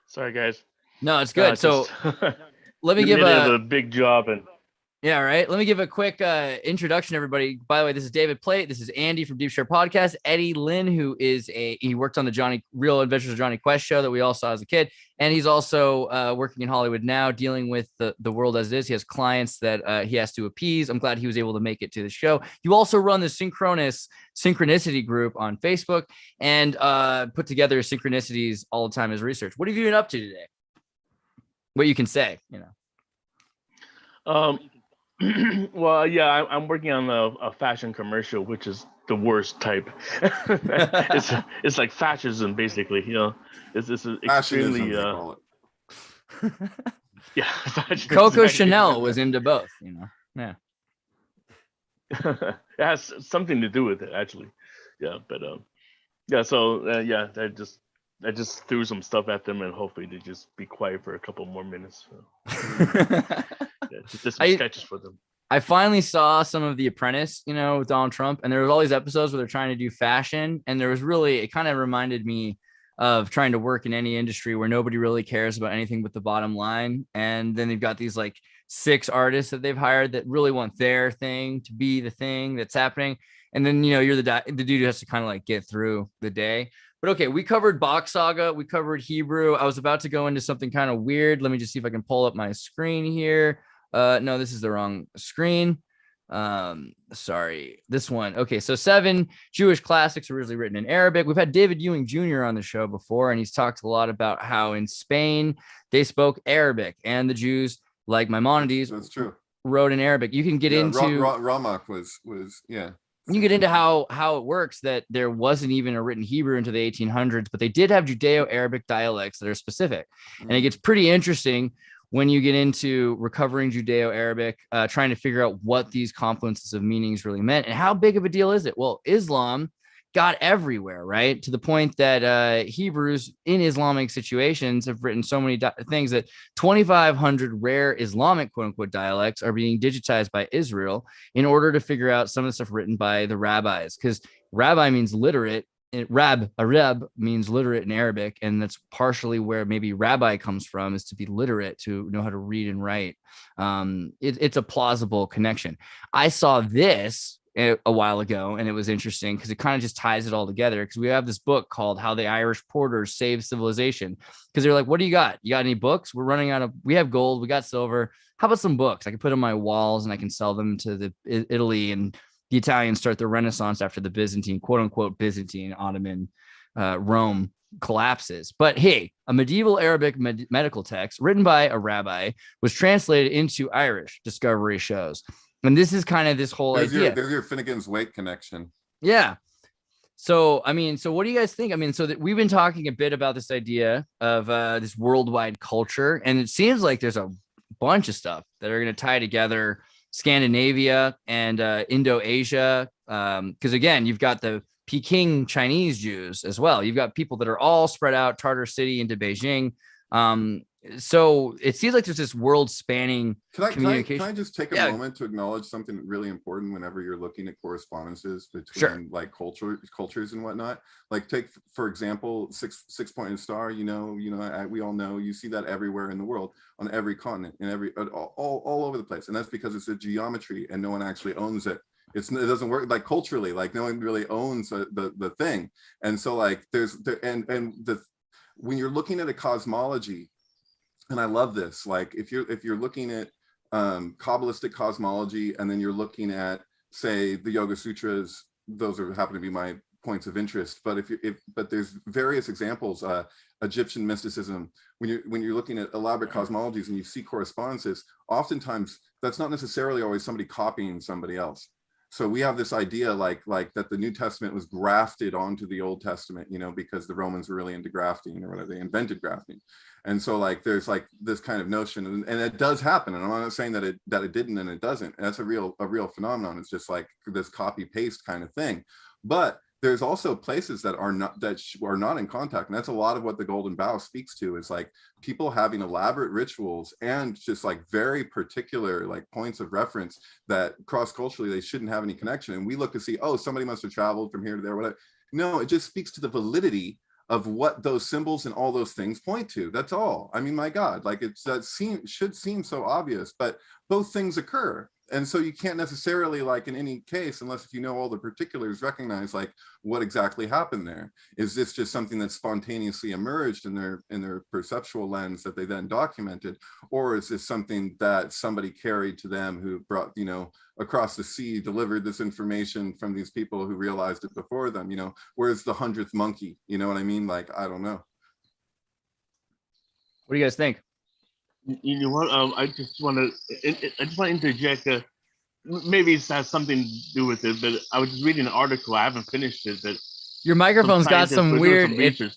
Sorry, guys. No, it's good. So let me give a big job. And yeah, right. Let me give a quick introduction, everybody. By the way, this is David Plate. This is Andy from Deep Share Podcast. Eddie Lynn, who is he worked on the Real Adventures of Johnny Quest show that we all saw as a kid. And he's also working in Hollywood now, dealing with the world as it is. He has clients that he has to appease. I'm glad he was able to make it to the show. You also run the Synchronicity group on Facebook and put together synchronicities all the time as research. What have you been up to today? What you can say, you know. Well, yeah, I'm working on a fashion commercial, which is the worst type. it's like fascism, basically. You know, it's extremely. They call it. Yeah, Coco Chanel was into both. You know, yeah. It has something to do with it, actually. Yeah, but yeah. So yeah, I just threw some stuff at them, and hopefully they just be quiet for a couple more minutes. So. Just some sketches for them. I finally saw some of The Apprentice, with Donald Trump, and there was all these episodes where they're trying to do fashion, and it kind of reminded me of trying to work in any industry where nobody really cares about anything but the bottom line. And then they've got these like 6 artists that they've hired that really want their thing to be the thing that's happening. And then, you're the dude who has to kind of like get through the day. But okay, we covered Bach Saga. We covered Hebrew. I was about to go into something kind of weird. Let me just see if I can pull up my screen here. No, this is the wrong screen. Sorry, this one. Okay, so 7 Jewish classics originally written in Arabic. We've had David Ewing Jr. on the show before, and he's talked a lot about how in Spain they spoke Arabic, and the Jews, like Maimonides, that's true, wrote in Arabic. You can get into Ramak was yeah. You get into how it works, that there wasn't even a written Hebrew into the 1800s, but they did have Judeo-Arabic dialects that are specific. And it gets pretty interesting when you get into recovering Judeo-Arabic, trying to figure out what these confluences of meanings really meant and how big of a deal is it? Well, Islam got everywhere, right? To the point that Hebrews in Islamic situations have written so many things that 2,500 rare Islamic quote unquote dialects are being digitized by Israel in order to figure out some of the stuff written by the rabbis, because rabbi means literate. Arab means literate in Arabic, and that's partially where maybe rabbi comes from, is to be literate, to know how to read and write. It's a plausible connection. I saw this a while ago, and it was interesting because it kind of just ties it all together, because we have this book called How the Irish Porters Saved Civilization, because they're like, what do you got? You got any books? We're running out of, we have gold, we got silver. How about some books? I can put on my walls and I can sell them to Italy, and the Italians start the Renaissance after the Byzantine, quote unquote, Byzantine, Ottoman, Rome collapses. But hey, a medieval Arabic medical text written by a rabbi was translated into Irish, Discovery shows. And this is kind of this whole idea. There's your Finnegan's Wake connection. Yeah. So, what do you guys think? So that we've been talking a bit about this idea of this worldwide culture, and it seems like there's a bunch of stuff that are going to tie together Scandinavia and Indo-Asia, because again, you've got the Peking Chinese Jews as well. You've got people that are all spread out, Tartar City into Beijing. So it seems like there's this world-spanning communication. Can I just take a moment to acknowledge something really important whenever you're looking at correspondences between like cultures and whatnot? Like take, for example, six-pointed star. We all know, you see that everywhere in the world, on every continent, in all over the place, and that's because it's a geometry and no one actually owns it. It doesn't work like culturally, like no one really owns the thing, and so like when you're looking at a cosmology. And I love this. Like if you're looking at Kabbalistic cosmology, and then you're looking at, say, the Yoga Sutras, those happen to be my points of interest. But but there's various examples. Egyptian mysticism. When you're looking at elaborate cosmologies and you see correspondences, oftentimes that's not necessarily always somebody copying somebody else. So we have this idea like that the New Testament was grafted onto the Old Testament, because the Romans were really into grafting, or whatever, they invented grafting. And so like there's like this kind of notion, and it does happen. And I'm not saying that it didn't and it doesn't. And that's a real phenomenon. It's just like this copy paste kind of thing. But there's also places that are not in contact, and that's a lot of what the Golden Bough speaks to, is like people having elaborate rituals and just like very particular like points of reference that cross-culturally they shouldn't have any connection. And we look to see, oh, somebody must have traveled from here to there, whatever. No, it just speaks to the validity of what those symbols and all those things point to. That's all. My God, like should seem so obvious, but both things occur. And so you can't necessarily, like in any case, unless if you know all the particulars, recognize like what exactly happened there. Is this just something that spontaneously emerged in their perceptual lens that they then documented, or is this something that somebody carried to them, who brought, across the sea, delivered this information from these people who realized it before them? Where's the 100th monkey? You know what I mean? Like, I don't know. What do you guys think? You know what? I just want to interject. Maybe it has something to do with it, but I was just reading an article. I haven't finished it. But your microphone's got some weird.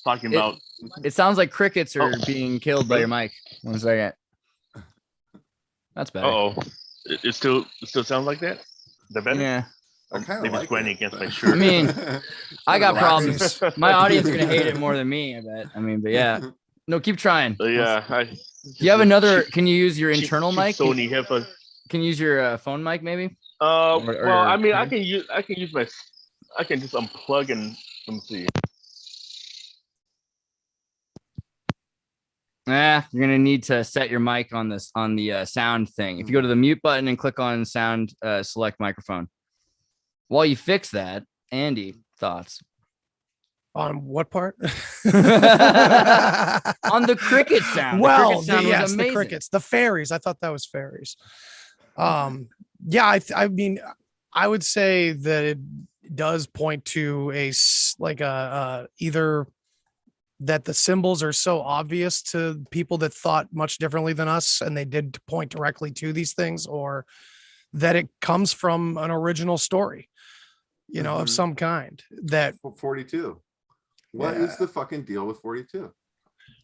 Talking about. It sounds like crickets are being killed by your mic. 1 second. That's better. Oh, it still sounds like that. Is that better? Yeah. I kind of Maybe like it's grinding it. against my shirt. I mean, I got Relaxing. problems. My audience is gonna hate it more than me, I bet. I mean, but yeah. No, keep trying. But yeah, Do you have another? Can you use your cheap internal mic? Sony headphones. Can you use your phone mic maybe? Well, I mean, I can use my, I can just unplug and let me see. You're gonna need to set your mic on this on the sound thing. If you go to the mute button and click on sound, select microphone. While you fix that, Andy, thoughts On what part? on the cricket sound? Well, the cricket sound was amazing. the crickets, the fairies. I thought that was fairies. Yeah, I mean, I would say that it does point to either that the symbols are so obvious to people that thought much differently than us, and they did point directly to these things, or that it comes from an original story, of some kind. That 42. What is the fucking deal with 42?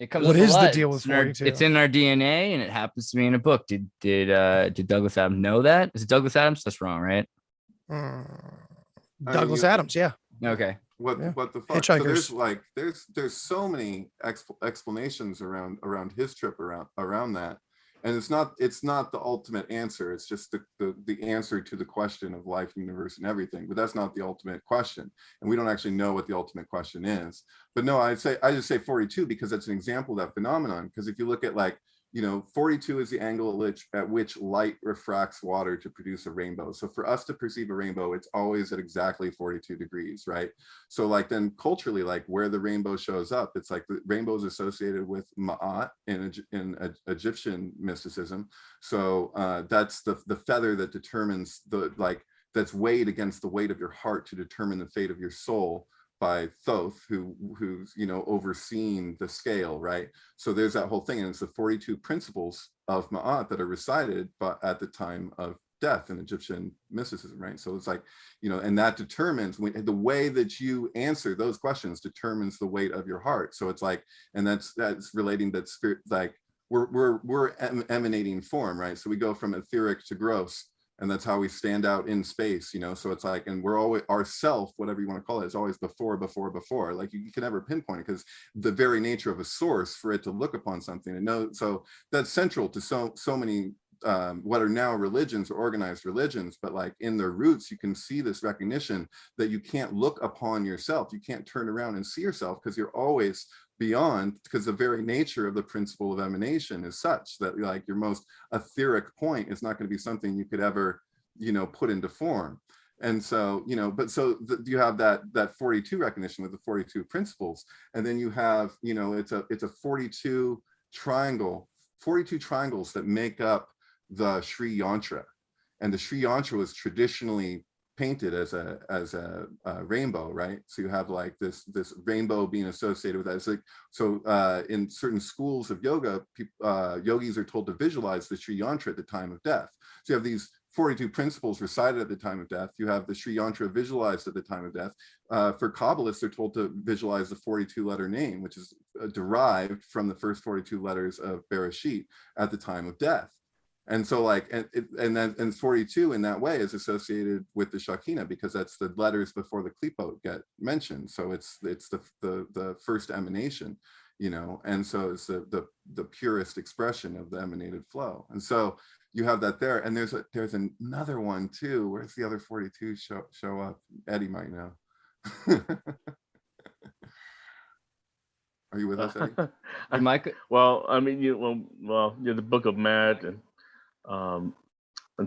It comes. What with is the blood. deal with 42? It's in our DNA, and it happens to be in a book. Did Douglas Adams know that? Is it Douglas Adams? That's wrong, right? Douglas Adams, yeah. Okay. What the fuck? Hitchhikers. So there's so many explanations around his trip around that, and it's not the ultimate answer. It's just the answer to the question of life, universe, and everything. But that's not the ultimate question, and we don't actually know what the ultimate question is. But no, I just say 42 because that's an example of that phenomenon. Because if you look at 42 is the angle at which light refracts water to produce a rainbow. So for us to perceive a rainbow, it's always at exactly 42 degrees, right? So then culturally, where the rainbow shows up, it's the rainbow is associated with Ma'at in Egyptian mysticism. So that's the feather that determines that's weighed against the weight of your heart to determine the fate of your soul, by Thoth, who's overseeing the scale, right? So there's that whole thing, and it's the 42 principles of Ma'at that are recited at the time of death in Egyptian mysticism, right? So it's and that determines the way that you answer those questions determines the weight of your heart. So it's and that's relating that spirit, we're emanating form, right? So we go from etheric to gross. And that's how we stand out in space, so it's and we're always ourself, whatever you want to call it, is always before. You can never pinpoint it because the very nature of a source for it to look upon something and know. So that's central to so many what are now religions or organized religions, but in their roots, you can see this recognition that you can't look upon yourself. You can't turn around and see yourself because you're always beyond, because the very nature of the principle of emanation is such that your most etheric point is not going to be something you could ever put into form. And so you have that 42 recognition with the 42 principles, and then you have it's a 42 triangles that make up the Sri Yantra, and the Sri Yantra was traditionally painted as a rainbow, right? So you have this rainbow being associated with that. It's in certain schools of yoga, yogis are told to visualize the Sri Yantra at the time of death. So you have these 42 principles recited at the time of death. You have the Sri Yantra visualized at the time of death. For Kabbalists, they're told to visualize the 42-letter name, which is derived from the first 42 letters of Bereshit at the time of death. And so and 42 in that way is associated with the Shekinah because that's the letters before the klipot get mentioned. So it's the first emanation, and so it's the purest expression of the emanated flow. And so you have that there. And there's another one too. Where's the other 42 show up? Eddie might know. Are you with us, Eddie? Mike? Well, I mean, the Book of Mad, and I'm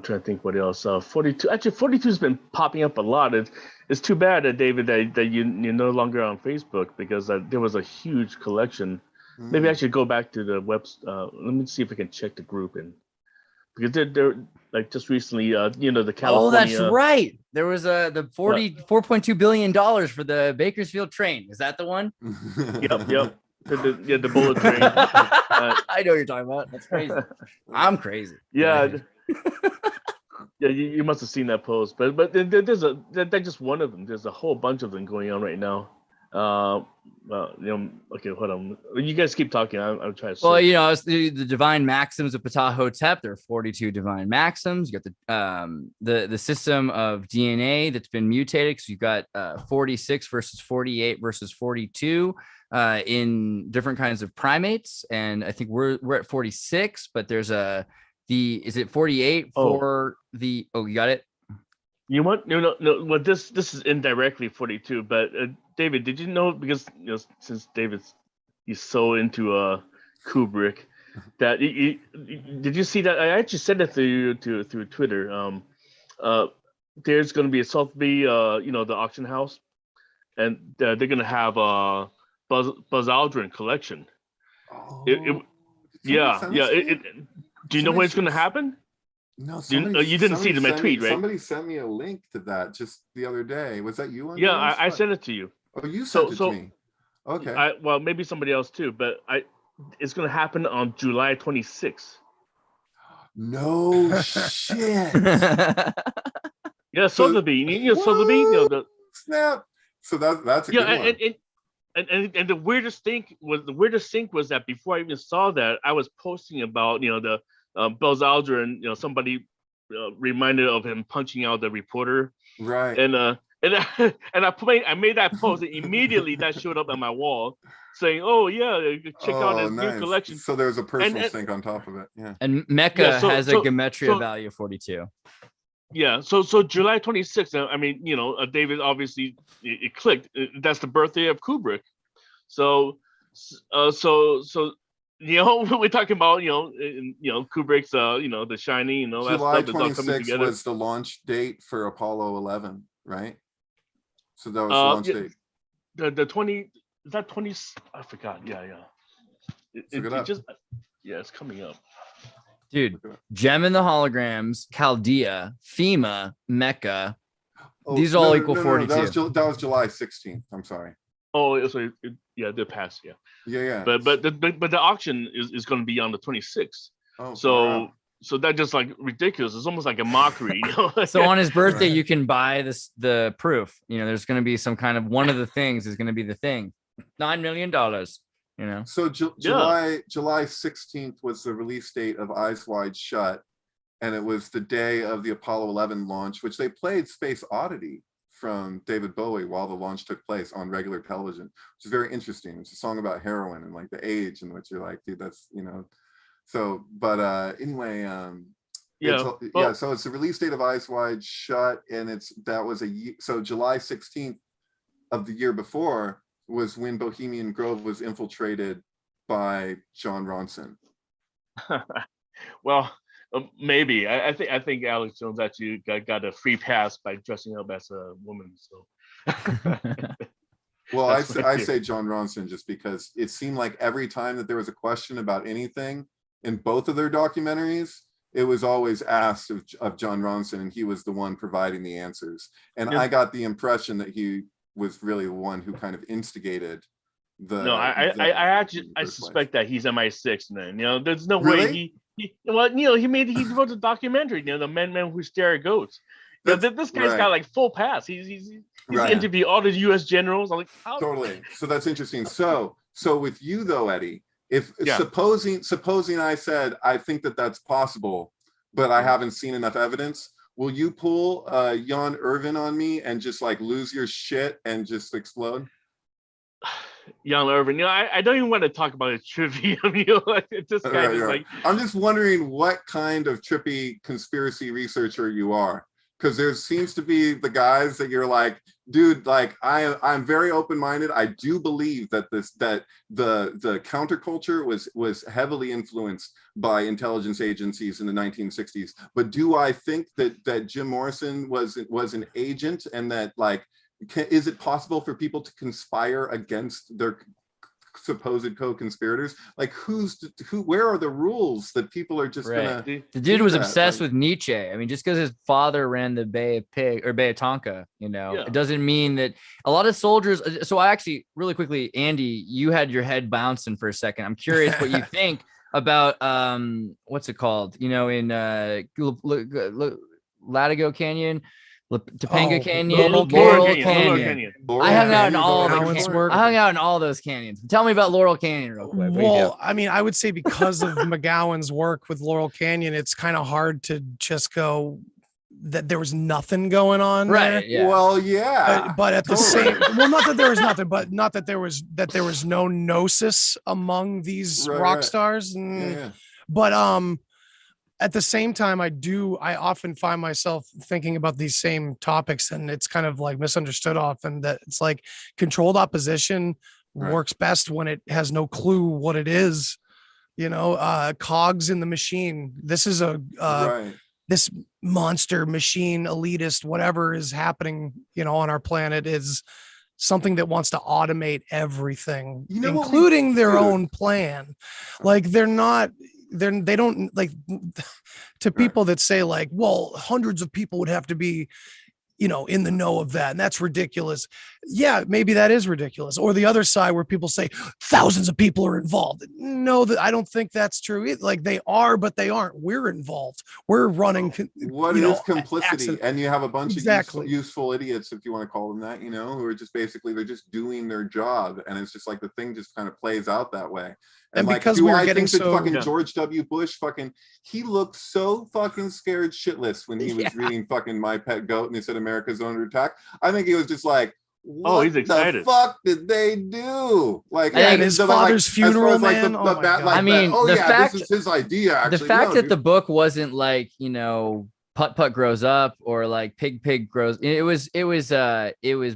trying to think what else. 42. Actually, 42 has been popping up a lot. It's too bad, David, that you're no longer on Facebook, because there was a huge collection. Maybe I should go back to the web. Let me see if I can check the group, and because they're just recently, the California. Oh, that's right. There was the $4.2 billion for the Bakersfield train. Is that the one? Yep. The bullet train. I know what you're talking about. That's crazy. I'm crazy. Yeah. Yeah, you must have seen that post, but that's just one of them. There's a whole bunch of them going on right now. Well, okay, hold on. You guys keep talking. I'm trying to. Well, it's the divine maxims of Ptah-hotep. There are 42 divine maxims. You got the system of DNA that's been mutated. So you've got 46 versus 48 versus 42 in different kinds of primates, and I think we're at 46. But there's is it 48 for the? Oh, you got it. You want no. Well, this is indirectly 42, but David, did you know, because since he's so into Kubrick, that did you see that? I actually sent it through Twitter. There's going to be a Sotheby, the auction house, and they're going to have a Buzz Aldrin collection. Oh, Do you know when it's going to happen? No, you didn't see my tweet, right? Somebody sent me a link to that just the other day. Was that you? Yeah, I sent it to you. Oh, you sent it to me. Okay. Well, maybe somebody else too, but it's going to happen on July 26th. No shit. Yeah, Sotheby. Sotheby. Snap. So that's a good one. And the weirdest thing was that before I even saw that, I was posting about the Buzz Aldrin. Somebody reminded of him punching out the reporter. Right. And I made that post, and immediately that showed up on my wall, saying, "Oh yeah, check out his new collection." So there's a personal sync on top of it. Yeah. And Mecca has a gematria value of 42. Yeah. So July 26th. I mean, David, obviously it clicked. That's the birthday of Kubrick. So we're talking about Kubrick's The Shining, July 26th was the launch date for Apollo 11, right? So that was the launch date. The 20, is that 20? I forgot. Yeah. It's coming up. Dude, Gem and the Holograms, Chaldea, FEMA, Mecca. These all equal 42. That was July 16th. I'm sorry. Oh, so they passed. Yeah. Yeah. But the auction is going to be on the 26th. Oh, so that's just like ridiculous. It's almost like a mockery. So on his birthday, you can buy the proof. There's going to be some kind of one of the things is going to be the thing. $9 million. So July 16th was the release date of Eyes Wide Shut, and it was the day of the Apollo 11 launch, which they played Space Oddity from David Bowie while the launch took place on regular television, which is very interesting. It's a song about heroin and like the age in which you're like, dude, that's So, but anyway, so it's the release date of Eyes Wide Shut, and so July 16th of the year before was when Bohemian Grove was infiltrated by John Ronson. Well, maybe. I think Alex Jones actually got a free pass by dressing up as a woman. So. Well, I say John Ronson just because it seemed like every time that there was a question about anything in both of their documentaries, it was always asked of John Ronson, and he was the one providing the answers. And I got the impression that he was really the one who kind of instigated the. No, I suspect that he's MI6, man. There's no way he wrote the documentary, The Men Who Stare at Goats. This guy's got like full pass. He's interviewed all the U.S. generals. I'm like, how? Totally. So that's interesting. So with you though, Eddie, supposing I said I think that that's possible, but I haven't seen enough evidence, will you pull Jan Irvin on me and just like lose your shit and just explode? Jan Irvin, I don't even want to talk about his trivia. This guy is like. I'm just wondering what kind of trippy conspiracy researcher you are, because there seems to be the guys that you're like, dude, like I'm very open-minded. I do believe that the counterculture was heavily influenced by intelligence agencies in the 1960s. But do I think that Jim Morrison was an agent, and that like, is it possible for people to conspire against their supposed co-conspirators? Like where are the rules that people are just gonna the dude was obsessed with Nietzsche. I mean, just because his father ran the Bay of Tonka, it doesn't mean that a lot of soldiers. So I actually, really quickly, Andy, you had your head bouncing for a second. I'm curious what you think about what's it called, in Latigo Canyon, Topanga Oh, Canyon, Laurel Laurel Canyon. Canyon. I hung out in Canyon's all always the been Cowan's fun. work. I hung out in all those canyons. Tell me about Laurel Canyon real quick. What do you do? Well, I mean, I would say because of McGowan's work with Laurel Canyon, it's kind of hard to just go that there was nothing going on there. Right. Yeah. Well, yeah. But at the totally. same, well, not that there was nothing, but not that there was no gnosis among these Right, rock right. stars. Yeah. But at the same time, I often find myself thinking about these same topics, and it's kind of like misunderstood often that it's like controlled opposition Right. works best when it has no clue what it is, cogs in the machine. This is Right. this monster machine, elitist, whatever is happening, on our planet is something that wants to automate everything, including their own plan. Like they don't like to people that say like, well, hundreds of people would have to be, in the know of that. And that's ridiculous. Yeah, maybe that is ridiculous. Or the other side where people say thousands of people are involved. No, that I don't think that's true. Like they are, but they aren't. We're involved. We're running. What is complicity? accident. And you have a bunch Exactly. of useful idiots, if you want to call them that, who are just basically, they're just doing their job. And it's just like the thing just kind of plays out that way. And like, because do we're I getting think that so fucking George W. Bush he looked so fucking scared shitless when he was reading fucking My Pet Goat and he said America's under attack. I think he was just like, what he's excited. the fuck did they do? Like, and his father's funeral, man. The fact this is his idea. Actually, the fact that the book wasn't like, Putt grows up or like Pig grows. It was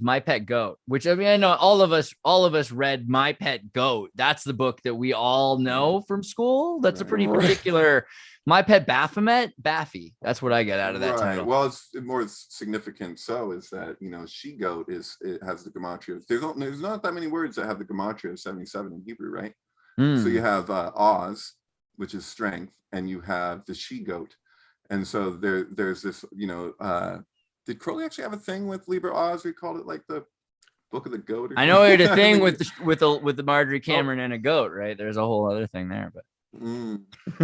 My Pet Goat, which I mean, I know all of us read My Pet Goat. That's the book that we all know from school. That's a pretty particular. My Pet Baphomet, Baffy. That's what I get out of that title. Well, it's more significant. So is that she goat it has the gematria. There's not that many words that have the gematria of 77 in Hebrew, right? So you have Oz, which is strength, and you have the she goat. And so there's this, did Crowley actually have a thing with Liber Oz? We called it like the Book of the Goat. I know it had a thing with the Marjorie Cameron and a goat, right? There's a whole other thing there, but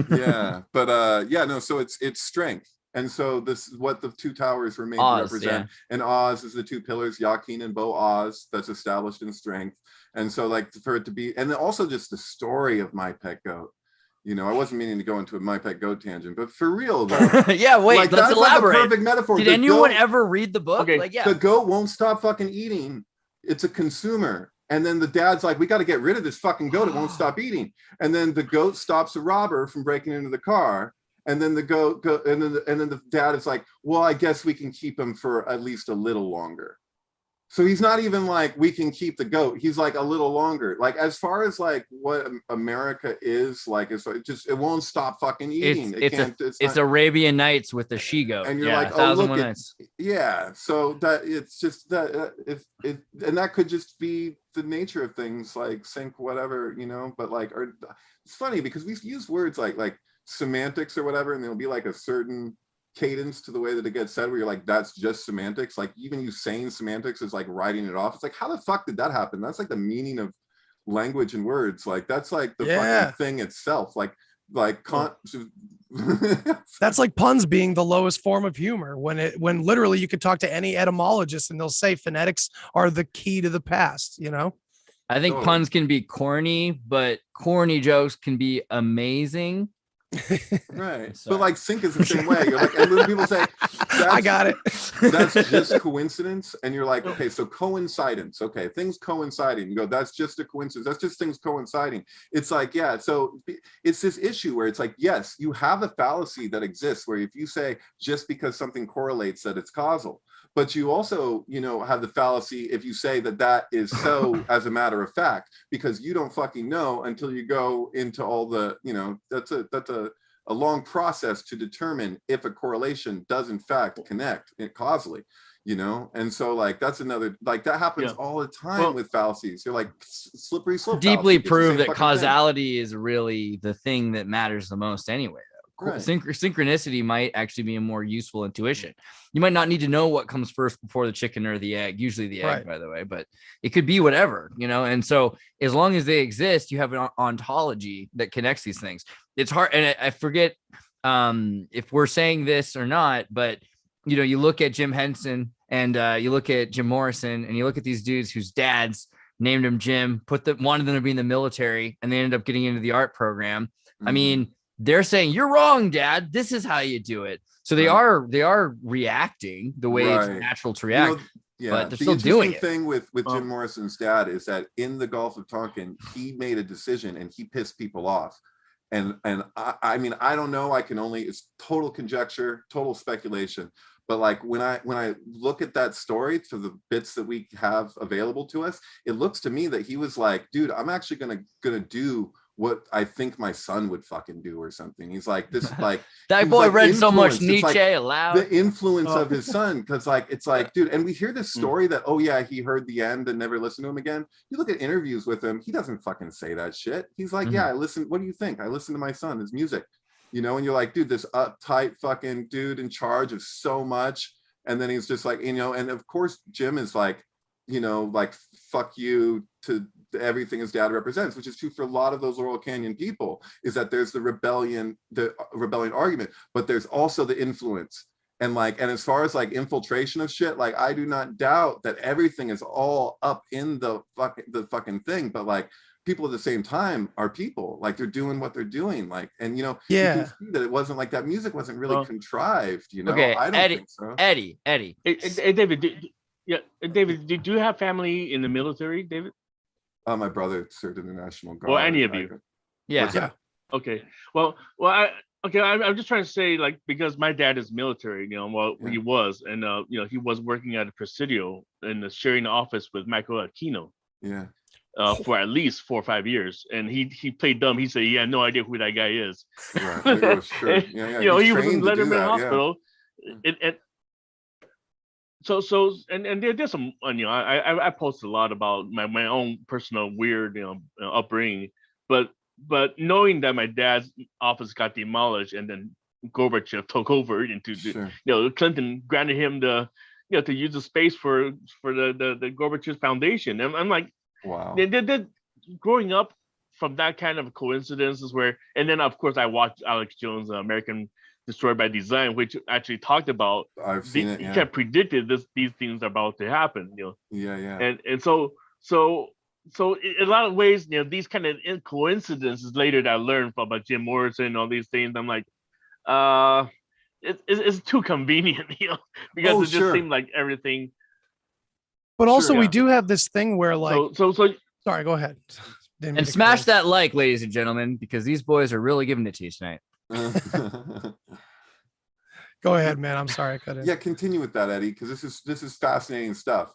yeah, but no. So it's strength, and so this is what the two towers were made to represent. Yeah. And Oz is the two pillars, Yakin and Bo Oz, that's established in strength. And so like for it to be, and then also just the story of My Pet Goat. I wasn't meaning to go into a My Pet Goat tangent, but for real though. Yeah, wait, like, let's elaborate. Like a perfect metaphor. Did anyone ever read the book? Okay. Like, yeah. The goat won't stop fucking eating. It's a consumer. And then the dad's like, we got to get rid of this fucking goat. It won't stop eating. And then the goat stops a robber from breaking into the car. And then the goat and then the dad is like, well, I guess we can keep him for at least a little longer. So he's not even like, we can keep the goat. He's like a little longer. Like as far as like what America is like, it won't stop fucking eating. It's Arabian Nights with the she goat. And you're like, oh look, yeah. So that it's just that and that could just be the nature of things, like sync whatever, But like, it's funny because we use words like semantics or whatever, and there'll be like a certain cadence to the way that it gets said where you're like, that's just semantics. Like even you saying semantics is like writing it off. It's like, how the fuck did that happen? That's like the meaning of language and words. Like that's like the fucking thing itself. Like that's like puns being the lowest form of humor when literally you could talk to any etymologist and they'll say phonetics are the key to the past. I think puns can be corny, but corny jokes can be amazing. Right. But like sync is the same way. You're like, and when people say I got it. That's just coincidence. And you're like, okay, so coincidence. Okay, things coinciding. You go, that's just a coincidence. That's just things coinciding. It's like, yeah, so it's this issue where it's like, yes, you have a fallacy that exists where if you say just because something correlates that it's causal. But you also, have the fallacy if you say that is so as a matter of fact, because you don't fucking know until you go into all the, that's a long process to determine if a correlation does in fact connect causally, and so like that's another, like that happens all the time with fallacies. You're like slippery slope. Deeply prove that causality is really the thing that matters the most anyway. Right. Synchronicity might actually be a more useful intuition. You might not need to know what comes first before the chicken or the egg, usually the egg, by the way, but it could be whatever, and so as long as they exist, you have an ontology that connects these things. It's hard, and I forget if we're saying this or not, but you know, you look at Jim Henson and you look at Jim Morrison and you look at these dudes whose dads named him Jim, wanted them to be in the military, and they ended up getting into the art program. I mean, they're saying, you're wrong, Dad. This is how you do it. So they are reacting the way it's natural to react. But they're still doing it. The interesting thing with Jim Morrison's dad is that in the Gulf of Tonkin, he made a decision and he pissed people off. And I mean, I don't know. It's total conjecture, total speculation. But like when I look at that story, to the bits that we have available to us, it looks to me that he was like, dude, I'm actually gonna do what I think my son would fucking do or something. He's like, this, like that boy read so much Nietzsche aloud. The influence of his son, because like it's like, dude, and we hear this story that, oh yeah, he heard the end and never listened to him again. You look at interviews with him, he doesn't fucking say that shit. He's like, yeah, I listen. What do you think? I listen to my son, his music. You know, and you're like, dude, this uptight fucking dude in charge of so much. And then he's just like, you know, and of course, Jim is like, you know, like, fuck you to everything his dad represents, which is true for a lot of those Laurel Canyon people, is that there's the rebellion argument, but there's also the influence. And like, and as far as like infiltration of shit, like, I do not doubt that everything is all up in the fucking thing, but like, people at the same time are people, like they're doing what they're doing, like, and you know, you can see that it wasn't like that music wasn't really contrived, you know. Okay, I don't think so. Eddie. Hey, David, David, did you have family in the military, David? My brother served in the National Guard. Or any of you? Yeah. Okay. Well, I'm just trying to say, like, because my dad is military, you know, he was, and you know, he was working at a Presidio and sharing the office with Michael Aquino. Yeah. For at least 4 or 5 years, and he played dumb. He said he had no idea who that guy is. Right. Sure. Yeah. You know, he was in Letterman Hospital, and so there's some, you know, I post a lot about my own personal weird, you know, upbringing, but knowing that my dad's office got demolished and then Gorbachev took over into you know, Clinton granted him the, you know, to use the space for the Gorbachev Foundation, and I'm like, wow. They're growing up from that kind of coincidences where, and then of course I watched Alex Jones' American Destroyed by Design, which actually talked about, I've seen it, he kept predicted these things are about to happen, you know. Yeah. And so in a lot of ways, you know, these kind of coincidences later that I learned about Jim Morrison and all these things, I'm like, it's too convenient, you know, because it just seemed like everything. But also, we do have this thing where, like, so sorry, go ahead. And smash that like, ladies and gentlemen, because these boys are really giving it to you tonight. Go ahead, man. I'm sorry, I cut in. Yeah, continue with that, Eddie, because this is fascinating stuff.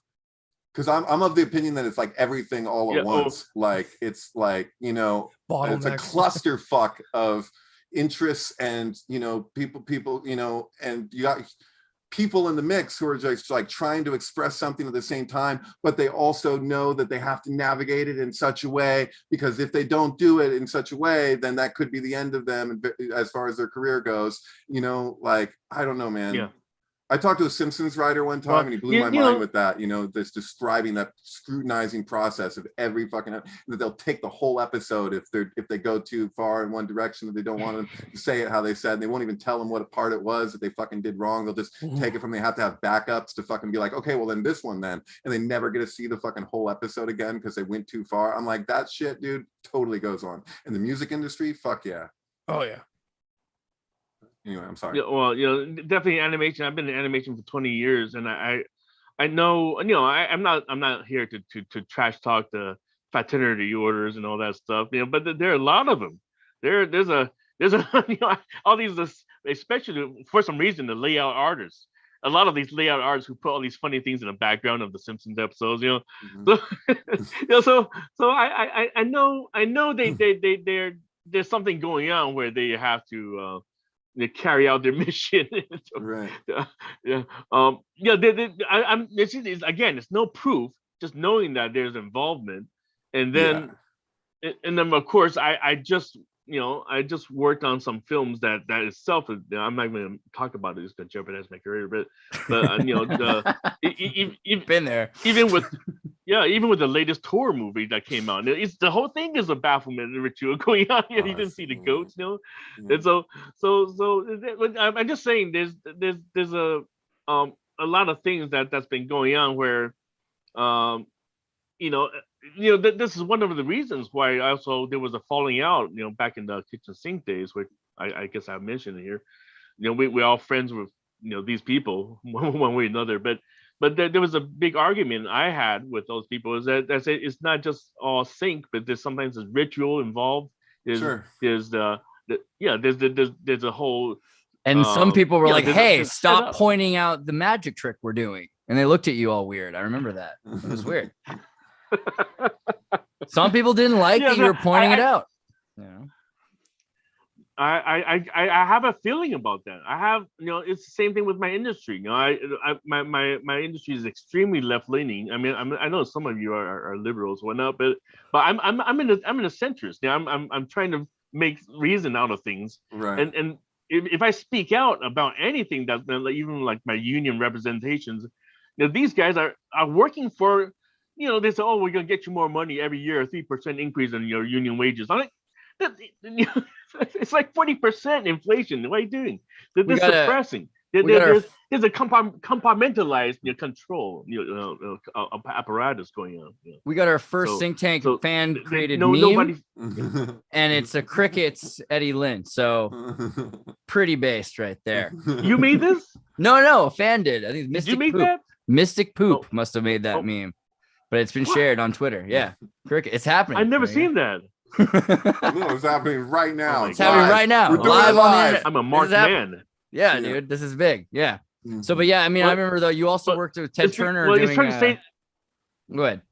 Because I'm of the opinion that it's like everything all at once. Like it's like, you know, it's a clusterfuck of interests and, you know, people, you know, and you got people in the mix who are just like trying to express something at the same time, but they also know that they have to navigate it in such a way, because if they don't do it in such a way, then that could be the end of them as far as their career goes, you know. Like, I don't know, man. I talked to a Simpsons writer one time, and he blew my mind with that, you know, this describing that scrutinizing process of every fucking, that they'll take the whole episode if they go too far in one direction, that they don't want to say it how they said, and they won't even tell them what a part it was that they fucking did wrong. They'll just take it from, they have to have backups to fucking be like, okay, well then this one then, and they never get to see the fucking whole episode again because they went too far. I'm like, that shit, dude, totally goes on. In the music industry, fuck yeah. Oh yeah. Anyway, I'm sorry. Yeah, well, you know, definitely animation. I've been in animation for 20 years, and I know, you know, I'm not here to trash talk the fraternity orders and all that stuff, you know, but there are a lot of them. There's a you know, all these, especially for some reason, the layout artists. A lot of these layout artists who put all these funny things in the background of the Simpsons episodes, you know. So, so I know there's something going on where they have to. They carry out their mission. Right. It's no proof, just knowing that there's involvement, and then of course I just worked on some films that itself, you know, I'm not going to talk about it, it's going to jeopardize my career, but you know, been there, even with the latest Thor movie that came out, it's the whole thing is a Baphomet ritual going on. You didn't see the goats, you know. And so I'm just saying there's a a lot of things that's been going on where, you know, this is one of the reasons why also there was a falling out, back in the kitchen sink days, which I guess I mentioned here. We're all friends with, these people one way or another, but there was a big argument I had with those people is that it's not just all sync, but sometimes there's ritual involved. There's there's a whole. And some people were like, "Hey, stop setup. pointing out the magic trick we're doing," and they looked at you all weird. I remember that. It was weird. Some people didn't like that you were pointing it out. I have a feeling about that. I have, it's the same thing with my industry. My industry is extremely left leaning. I mean, I know some of you are liberals, whatnot, but I'm in a centrist. I'm trying to make reason out of things. Right. And if I speak out about anything that even like my union representations, these guys are working for, they say, oh, we're gonna get you more money every year, a 3% increase in your union wages. I'm like, it's like 40% inflation. What are you doing? They're suppressing. There's a compartmentalized control apparatus going on. We got our first think tank fan created meme, and it's a crickets Eddie Lynn. So pretty based right there. You made this? No, a fan did. I think Mystic Did you make Poop. that? Mystic Poop must have made that meme, but it's been shared on Twitter. Yeah, cricket. It's happening. I've never seen that. No, it's happening right now. It's happening right now. We're doing Live it on the live. internet. I'm a marked man. Yeah, dude, this is big. Yeah. Mhm. So, but yeah, I mean, I remember though, you also worked with Ted Turner. Well, doing, it's trying to say. Go ahead.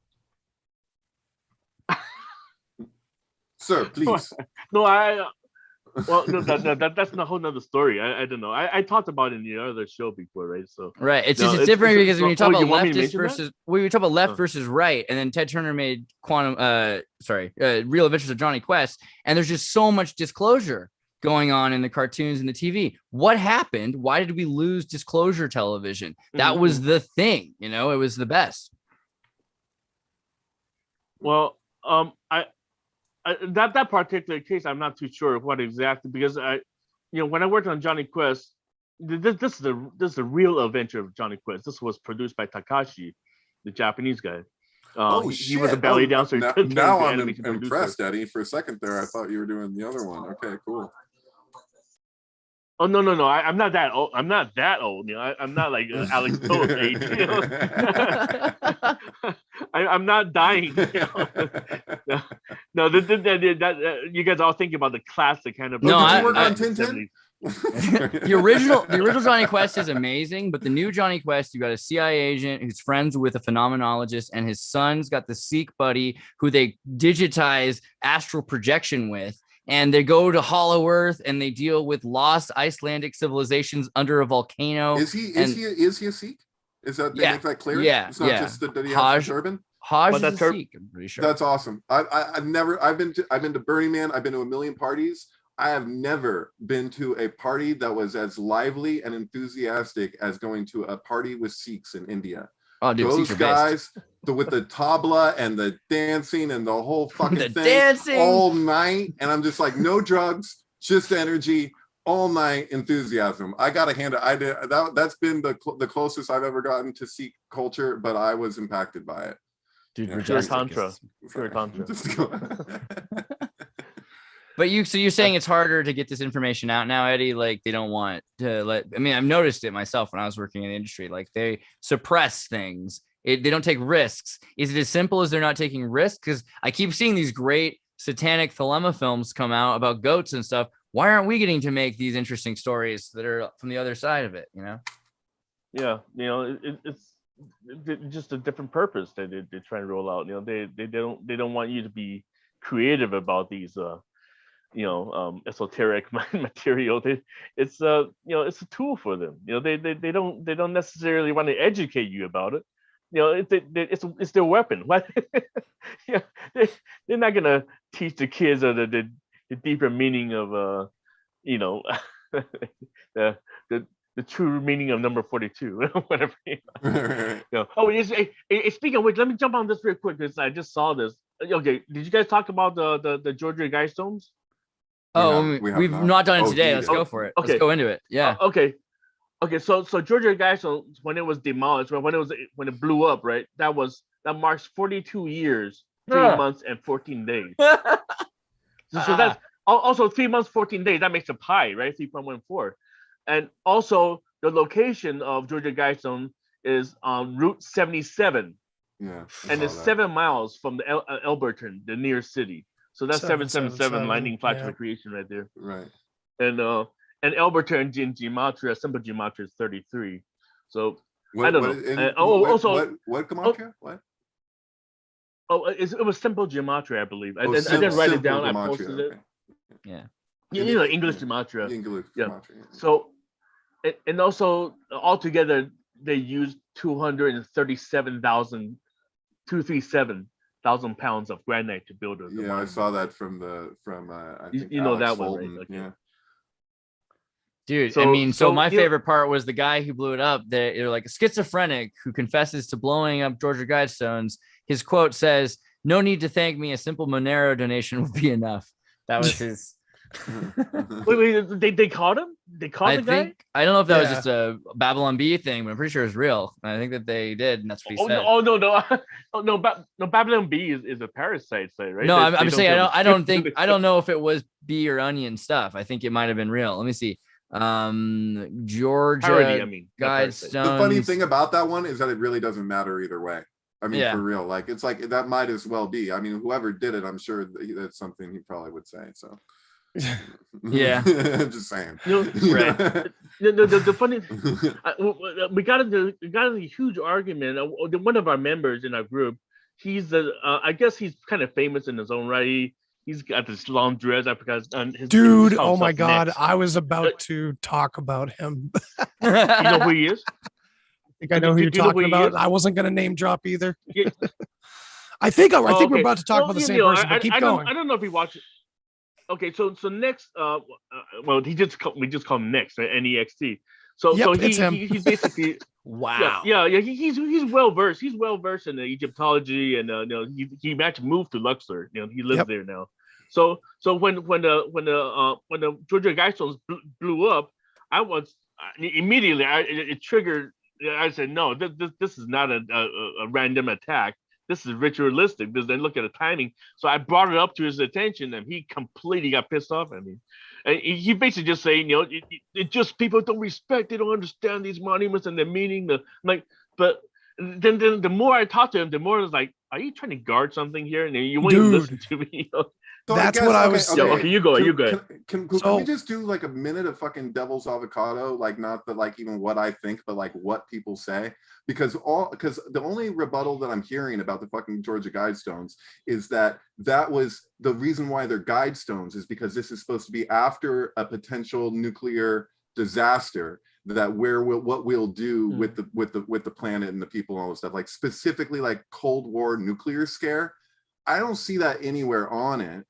Sir, please. No, that's a whole nother story. I don't know. I talked about it in the other show before, right? So right, it's just it's different because when you talk about leftist versus, we talk about left Oh. versus right, and then Ted Turner made Real Adventures of Johnny Quest, and there's just so much disclosure going on in the cartoons and the TV. What happened? Why did we lose disclosure television? That was the thing, it was the best. Well, that particular case, I'm not too sure what exactly, because when I worked on Johnny Quest, this is the real adventure of Johnny Quest. This was produced by Takashi, the Japanese guy. He was a belly dancer. Now I'm impressed, Eddie. For a second there, I thought you were doing the other one. Okay, cool. Oh no! I'm not that old. I'm not that old. I'm not like Alex Poe's age. I'm not dying. No, you guys all think about the classic kind of. No, did you work on Tintin? The original Johnny Quest is amazing, but the new Johnny Quest, you got a CIA agent who's friends with a phenomenologist, and his son's got the Sikh buddy who they digitize astral projection with. And they go to Hollow Earth and they deal with lost Icelandic civilizations under a volcano. Is he a Sikh? Is that they make that clear? Yeah, it's not just that he has a turban. Hajj is a Sikh, I'm pretty sure. That's awesome. I've been to Burning Man. I've been to a million parties. I have never been to a party that was as lively and enthusiastic as going to a party with Sikhs in India. Oh, dude, those guys with the tabla and the dancing and the whole fucking thing dancing all night, and I'm just like, no drugs, just energy, all night enthusiasm. I gotta hand it. That's been the closest I've ever gotten to Sikh culture, but I was impacted by it. Dude, pure Tantra. But you're saying it's harder to get this information out now, Eddie? Like they don't want to I've noticed it myself when I was working in the industry. Like they suppress things. They don't take risks. Is it as simple as they're not taking risks? Because I keep seeing these great satanic thelema films come out about goats and stuff. Why aren't we getting to make these interesting stories that are from the other side of it? Yeah, it's just a different purpose that they're trying to roll out. They don't want you to be creative about these esoteric material. It's a tool for them. They don't necessarily want to educate you about it. It's their weapon. They're not gonna teach the kids the deeper meaning of the true meaning of number 42, whatever. Oh, speaking of which, let me jump on this real quick because I just saw this. Okay, did you guys talk about the Georgia Guidestones? We've not done it today. Let's go for it. Okay. Let's go into it. Yeah. Okay. Okay, so Georgia Guidestones, when it was demolished, when it blew up, right? That marks 42 years, 3 months, and 14 days. So that's also 3 months, 14 days. That makes a pi, right? 3.14. And also the location of Georgia Guidestone is on Route 77. Yeah. And it's 7 miles from the Elberton, the nearest city. So that's 777 lightning flash recreation right there. Right. And Elberton in gematria, simple gematria is 33. So what, I don't know. What gematria? What? Oh, it was simple gematria, I believe. I didn't write it down. I posted it. Yeah. English gematria. English yeah. gematria. Yeah. So, and also altogether they used 237,000 pounds of granite to build it. Yeah, I saw that from I think you know Alex that Fulton. one, right? Okay. Yeah. Dude, so my favorite part was the guy who blew it up. They're like a schizophrenic who confesses to blowing up Georgia Guidestones. His quote says, "No need to thank me. A simple Monero donation would be enough." That was his. Wait, they caught him? They caught the guy? I don't know if that was just a Babylon Bee thing, but I'm pretty sure it's real. I think that they did, and that's what he said. No, Babylon Bee is a parasite site, right? No, I'm saying I don't know if it was bee or onion stuff. I think it might have been real. Let me see. Georgia Guidestones. The funny thing about that one is that it really doesn't matter either way. I mean, for real, like it's like that might as well be. I mean, whoever did it, I'm sure that's something he probably would say. So, yeah, just saying. Right. The funny, we got a huge argument. One of our members in our group, he's I guess he's kind of famous in his own right. He's got this long dress. I forgot his dude. Oh my god, Next. I was about to talk about him. You know who he is? I think I know who you're talking about. I wasn't going to name drop either. Yeah. I think we're about to talk about the same person, but keep going. I don't know if he watched it. Okay, so next, well, we just call him Next, right? Next. So he's basically wow. Yeah. He's well versed. He's well versed in the Egyptology, and he actually moved to Luxor. He lives there now. So when the Georgia Guidestones blew up, I was immediately it triggered. I said, no, this is not a random attack. This is ritualistic. Because then look at the timing. So I brought it up to his attention, and he completely got pissed off at me. And he basically just saying, it just people don't respect, they don't understand these monuments and their meaning. But then the more I talked to him, the more I was like, are you trying to guard something here? And you won't even listen to me. So that's what I was. Okay, you go. Can we just do like a minute of fucking devil's avocado? Like not the like even what I think, but like what people say. Because the only rebuttal that I'm hearing about the fucking Georgia Guidestones is that was the reason why they're Guidestones is because this is supposed to be after a potential nuclear disaster. That what we'll do with the planet and the people and all this stuff, like specifically like Cold War nuclear scare. I don't see that anywhere on it.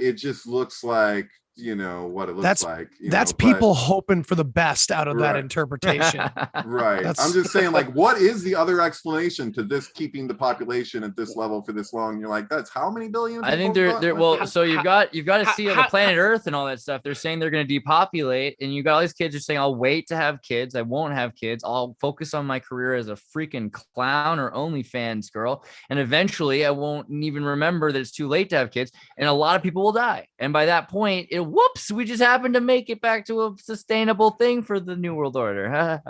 It just looks like what it looks like. That's people hoping for the best out of that interpretation. Right. I'm just saying, like, what is the other explanation to this keeping the population at this level for this long? You're like, that's how many billion? I think they're well. So you've got to see the planet Earth and all that stuff. They're saying they're going to depopulate, and you got all these kids are saying, "I'll wait to have kids. I won't have kids. I'll focus on my career as a freaking clown or OnlyFans girl, and eventually I won't even remember that it's too late to have kids." And a lot of people will die, and by that point, whoops, we just happened to make it back to a sustainable thing for the New World Order.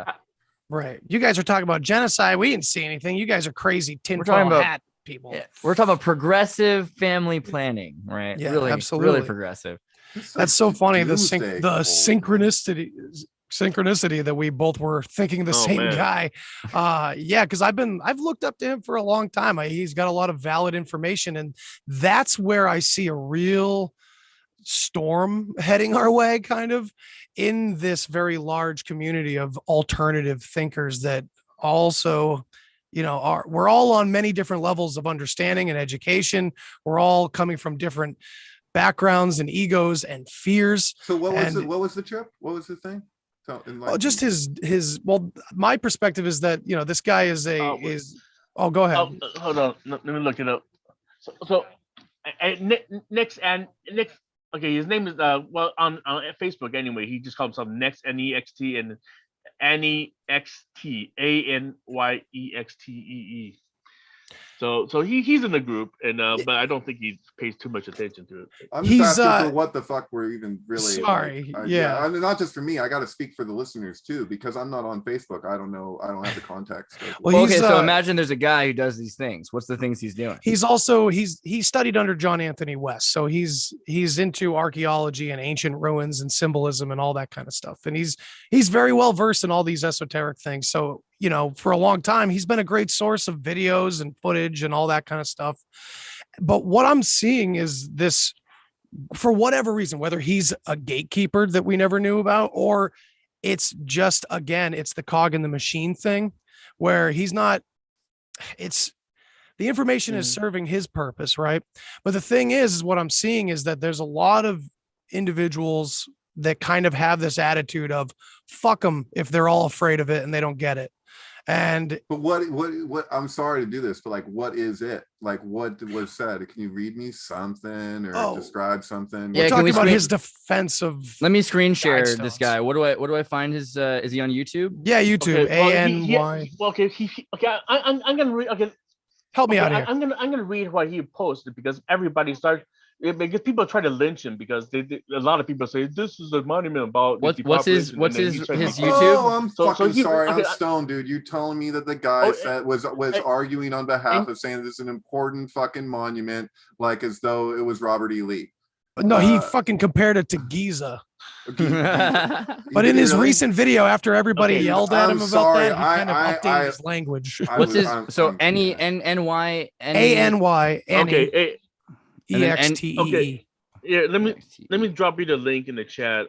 Right. You guys are talking about genocide. We didn't see anything. You guys are crazy tinfoil hat people. Yeah, we're talking about progressive family planning, right? Yeah, really, absolutely. Really progressive. That's so funny. The synchronicity that we both were thinking the same guy. Yeah, because I've looked up to him for a long time. He's got a lot of valid information, and that's where I see a real storm heading our way, kind of in this very large community of alternative thinkers that also we're all on many different levels of understanding and education. We're all coming from different backgrounds and egos and fears. So what was the trip? What was the thing? Just his my perspective is that this guy is go ahead. Hold on, let me look it up. So next Okay, his name is well on Facebook anyway. He just called himself Next NEXT and NEXT ANYEXTEE. So he's in the group, and but I don't think he pays too much attention to it. I'm just asking for what the fuck we're even really. Sorry, yeah. I mean, not just for me. I got to speak for the listeners too, because I'm not on Facebook. I don't know. I don't have the context. Well, okay, so imagine there's a guy who does these things. What's the things he's doing? He's also he studied under John Anthony West, so he's into archaeology and ancient ruins and symbolism and all that kind of stuff. And he's very well versed in all these esoteric things. So, you know, for a long time, he's been a great source of videos and footage and all that kind of stuff. But what I'm seeing is this, for whatever reason, whether he's a gatekeeper that we never knew about, or it's just, again, it's the cog in the machine thing where he's not, it's the information is serving his purpose, right? But the thing is what I'm seeing is that there's a lot of individuals that kind of have this attitude of fuck them if they're all afraid of it and they don't get it. And but what I'm sorry to do this, but like, what is it? Like, what was said? Can you read me something or describe something? Yeah, we're talking about his defense of. Let me screen share this guy. What do I find his? Is he on YouTube? Yeah, YouTube. ANY. Okay, I'm gonna read. Okay, help me out here. I'm gonna read what he posted because everybody started. Because people try to lynch him because a lot of people say this is a monument about what's his YouTube? Oh, I'm fucking sorry. I'm stoned, dude. You telling me that the guy said was arguing on behalf of saying this is an important fucking monument, like as though it was Robert E. Lee. No, he fucking compared it to Giza. But in his recent video, after everybody yelled at him about that, he kind of updated his language. What's his? So NENY ANY. Okay. EXTEE. Okay. Yeah, let me drop you the link in the chat.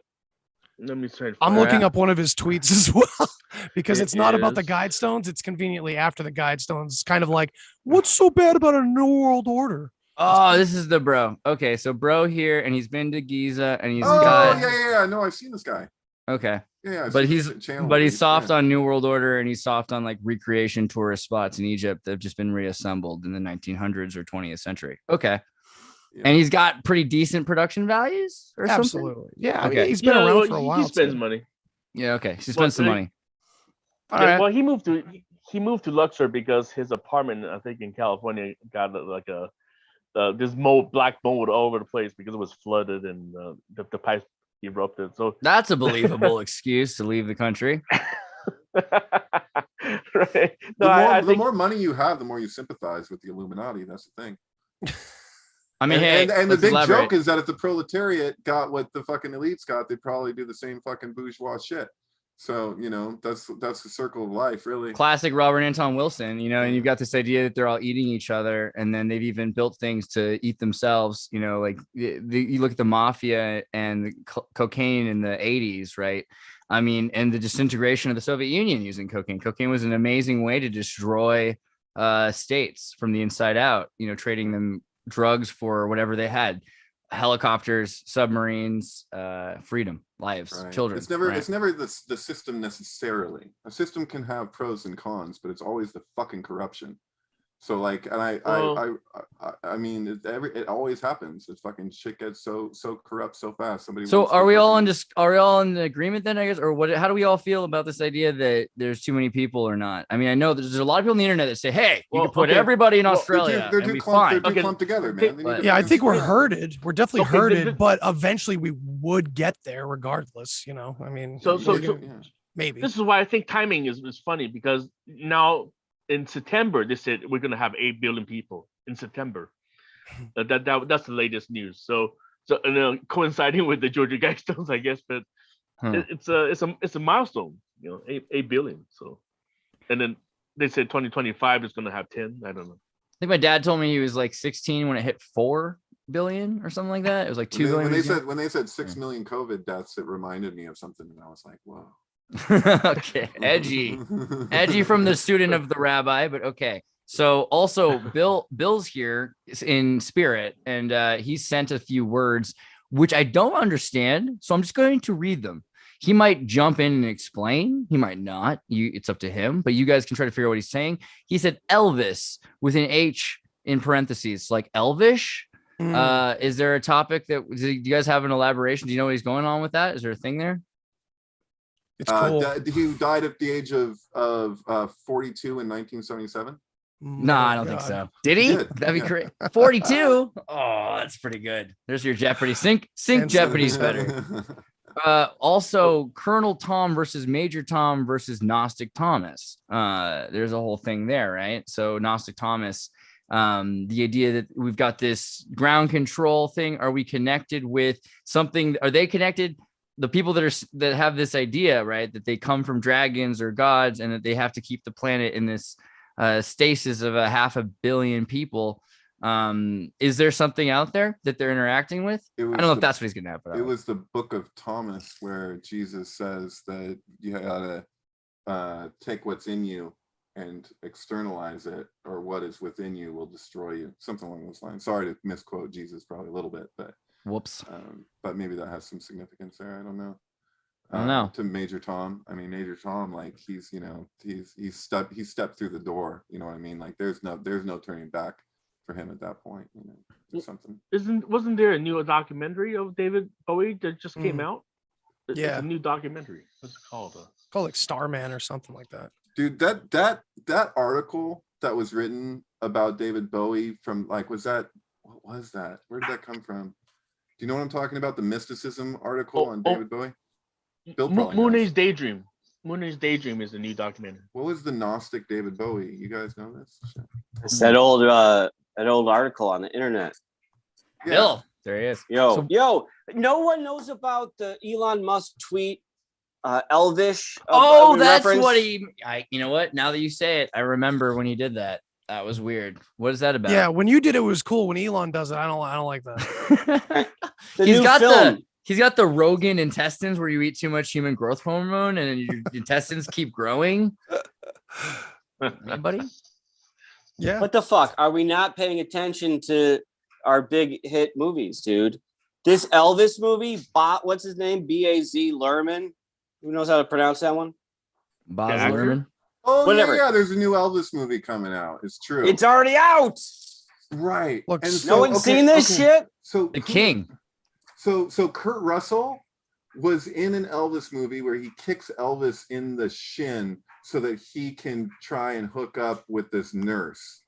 Let me try. I'm looking up one of his tweets as well because it's not about the guide stones. It's conveniently after the guide stones. It's kind of like, what's so bad about a new world order? Oh, this is the bro. Okay, so bro here, and he's been to Giza, and he's got. Yeah. No, I've seen this guy. Okay. Yeah, but he's soft on New World Order, and he's soft on like recreation tourist spots in Egypt that have just been reassembled in the 1900s or 20th century. Okay. Yeah. And he's got pretty decent production values or Absolutely. something? Yeah. Okay. He's been around for a while. He spends money. Yeah. Okay. He spends some money. Right. Well, he moved to Luxor because his apartment, I think in California, got like this black mold all over the place because it was flooded and the pipes erupted. So that's a believable excuse to leave the country. Right. No, the more money you have, the more you sympathize with the Illuminati. That's the thing. I mean, and the big joke is that if the proletariat got what the fucking elites got, they'd probably do the same fucking bourgeois shit. So, you know, that's the circle of life, really. Classic Robert Anton Wilson, you know, and you've got this idea that they're all eating each other, and then they've even built things to eat themselves. You know, like you look at the mafia and the cocaine in the 80s, right? I mean, and the disintegration of the Soviet Union using cocaine. Cocaine was an amazing way to destroy states from the inside out, you know, trading them drugs for whatever they had, helicopters, submarines, freedom, lives, right. children. It's never the system necessarily. A system can have pros and cons, but it's always the fucking corruption. So like, and I mean, it always happens. It's fucking shit gets so corrupt so fast. So are we all in agreement then, I guess, or what? How do we all feel about this idea that there's too many people or not? I mean, I know there's a lot of people on the internet that say, "Hey, you can put everybody in Australia, they're too clumped together, man." Yeah, I think we're herded. We're definitely herded, but eventually we would get there regardless. You know, I mean, so maybe this is why I think timing is funny because now. In September, they said we're gonna have 8 billion people in September. That's the latest news. So coinciding with the Georgia Guidestones, I guess, but it's a milestone. You know, 8 billion. So, and then they said 2025 is gonna have 10. I don't know. I think my dad told me he was like 16 when it hit 4 billion or something like that. It was like 2 billion. When they said 6 million COVID deaths, it reminded me of something, and I was like, whoa. Okay, edgy from the student of the rabbi, but okay. So also Bill's here in spirit, and he sent a few words which I don't understand, so I'm just going to read them. He might jump in and explain, he might not, it's up to him, but you guys can try to figure out what he's saying. He said Elvis with an H in parentheses, like elvish. Is there a topic that do you guys have an elaboration? Do you know what he's going on with that? Is there a thing there? It's cool. He died at the age of 42 in 1977. No, I don't think so. Did he? That'd be great. 42. Oh, that's pretty good. There's your Jeopardy. Sync Jeopardy's better. Also, Colonel Tom versus Major Tom versus Gnostic Thomas. There's a whole thing there, right? So Gnostic Thomas, the idea that we've got this ground control thing. Are we connected with something? Are they connected? The people that have this idea, right, that they come from dragons or gods, and that they have to keep the planet in this stasis of 500 million people. Is there something out there that they're interacting with? I don't know if that's what he's gonna have. It was the Book of Thomas where Jesus says that you gotta take what's in you and externalize it, or what is within you will destroy you. Something along those lines. Sorry to misquote Jesus probably a little bit, but whoops. But maybe that has some significance there. I don't know. I don't know. To Major Tom. I mean, Major Tom, like he's stepped through the door. You know what I mean? Like there's no turning back for him at that point. You know, there's something. Wasn't there a new documentary of David Bowie that just came out? It's Yeah, a new documentary. What's it called? Called like Starman or something like that. Dude, that article that was written about David Bowie from like what was that? Where did that come from? Do you know what I'm talking about? The mysticism article on David Bowie? Moon Age Daydream. Moon Age Daydream is the new documentary. What was the Gnostic David Bowie? You guys know this? It's that old article on the internet. Yeah. Bill, there he is. Yo, no one knows about the Elon Musk tweet, Elvish. That's what you know what? Now that you say it, I remember when he did that. That was weird. What is that about? Yeah, when you did it was cool. When Elon does it, I don't like that. He's got the Rogan intestines where you eat too much human growth hormone and your intestines keep growing. Anybody? Yeah. What the fuck? Are we not paying attention to our big hit movies, dude? This Elvis movie, what's his name? B.A.Z. Luhrmann. Who knows how to pronounce that one? Baz Luhrmann. Oh, whatever. Yeah, there's a new Elvis movie coming out. It's true. It's already out. Right. Look, And no one's seen this shit. So The King. So Kurt Russell was in an Elvis movie where he kicks Elvis in the shin so that he can try and hook up with this nurse.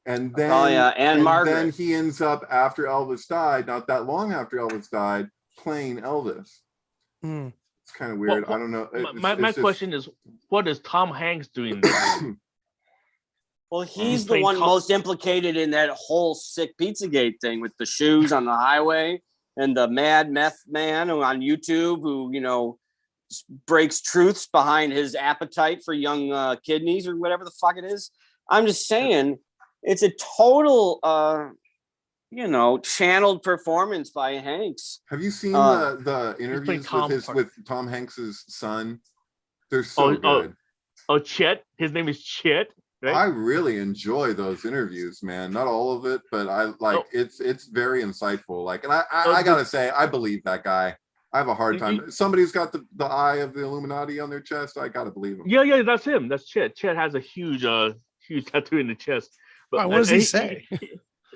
And then, and Margaret. Then he ends up, after Elvis died, not that long after Elvis died, playing Elvis. It's kind of weird. I don't know. My question is, what is Tom Hanks doing there? Well, he's the one most implicated in that whole sick Pizzagate thing with the shoes on the highway and the mad meth man on YouTube who, breaks truths behind his appetite for young kidneys or whatever the fuck it is. I'm just saying it's a total, channeled performance by Hanks. Have you seen the interviews with Tom Hanks's son? They're so good. Oh, Chet. His name is Chet. Right? I really enjoy those interviews, man. Not all of it, but I like it's very insightful. Like, and I gotta say, I believe that guy. I have a hard time. Somebody's got the eye of the Illuminati on their chest. I gotta believe him. Yeah, that's him. That's Chet. Chet has a huge tattoo in the chest. But what does he say?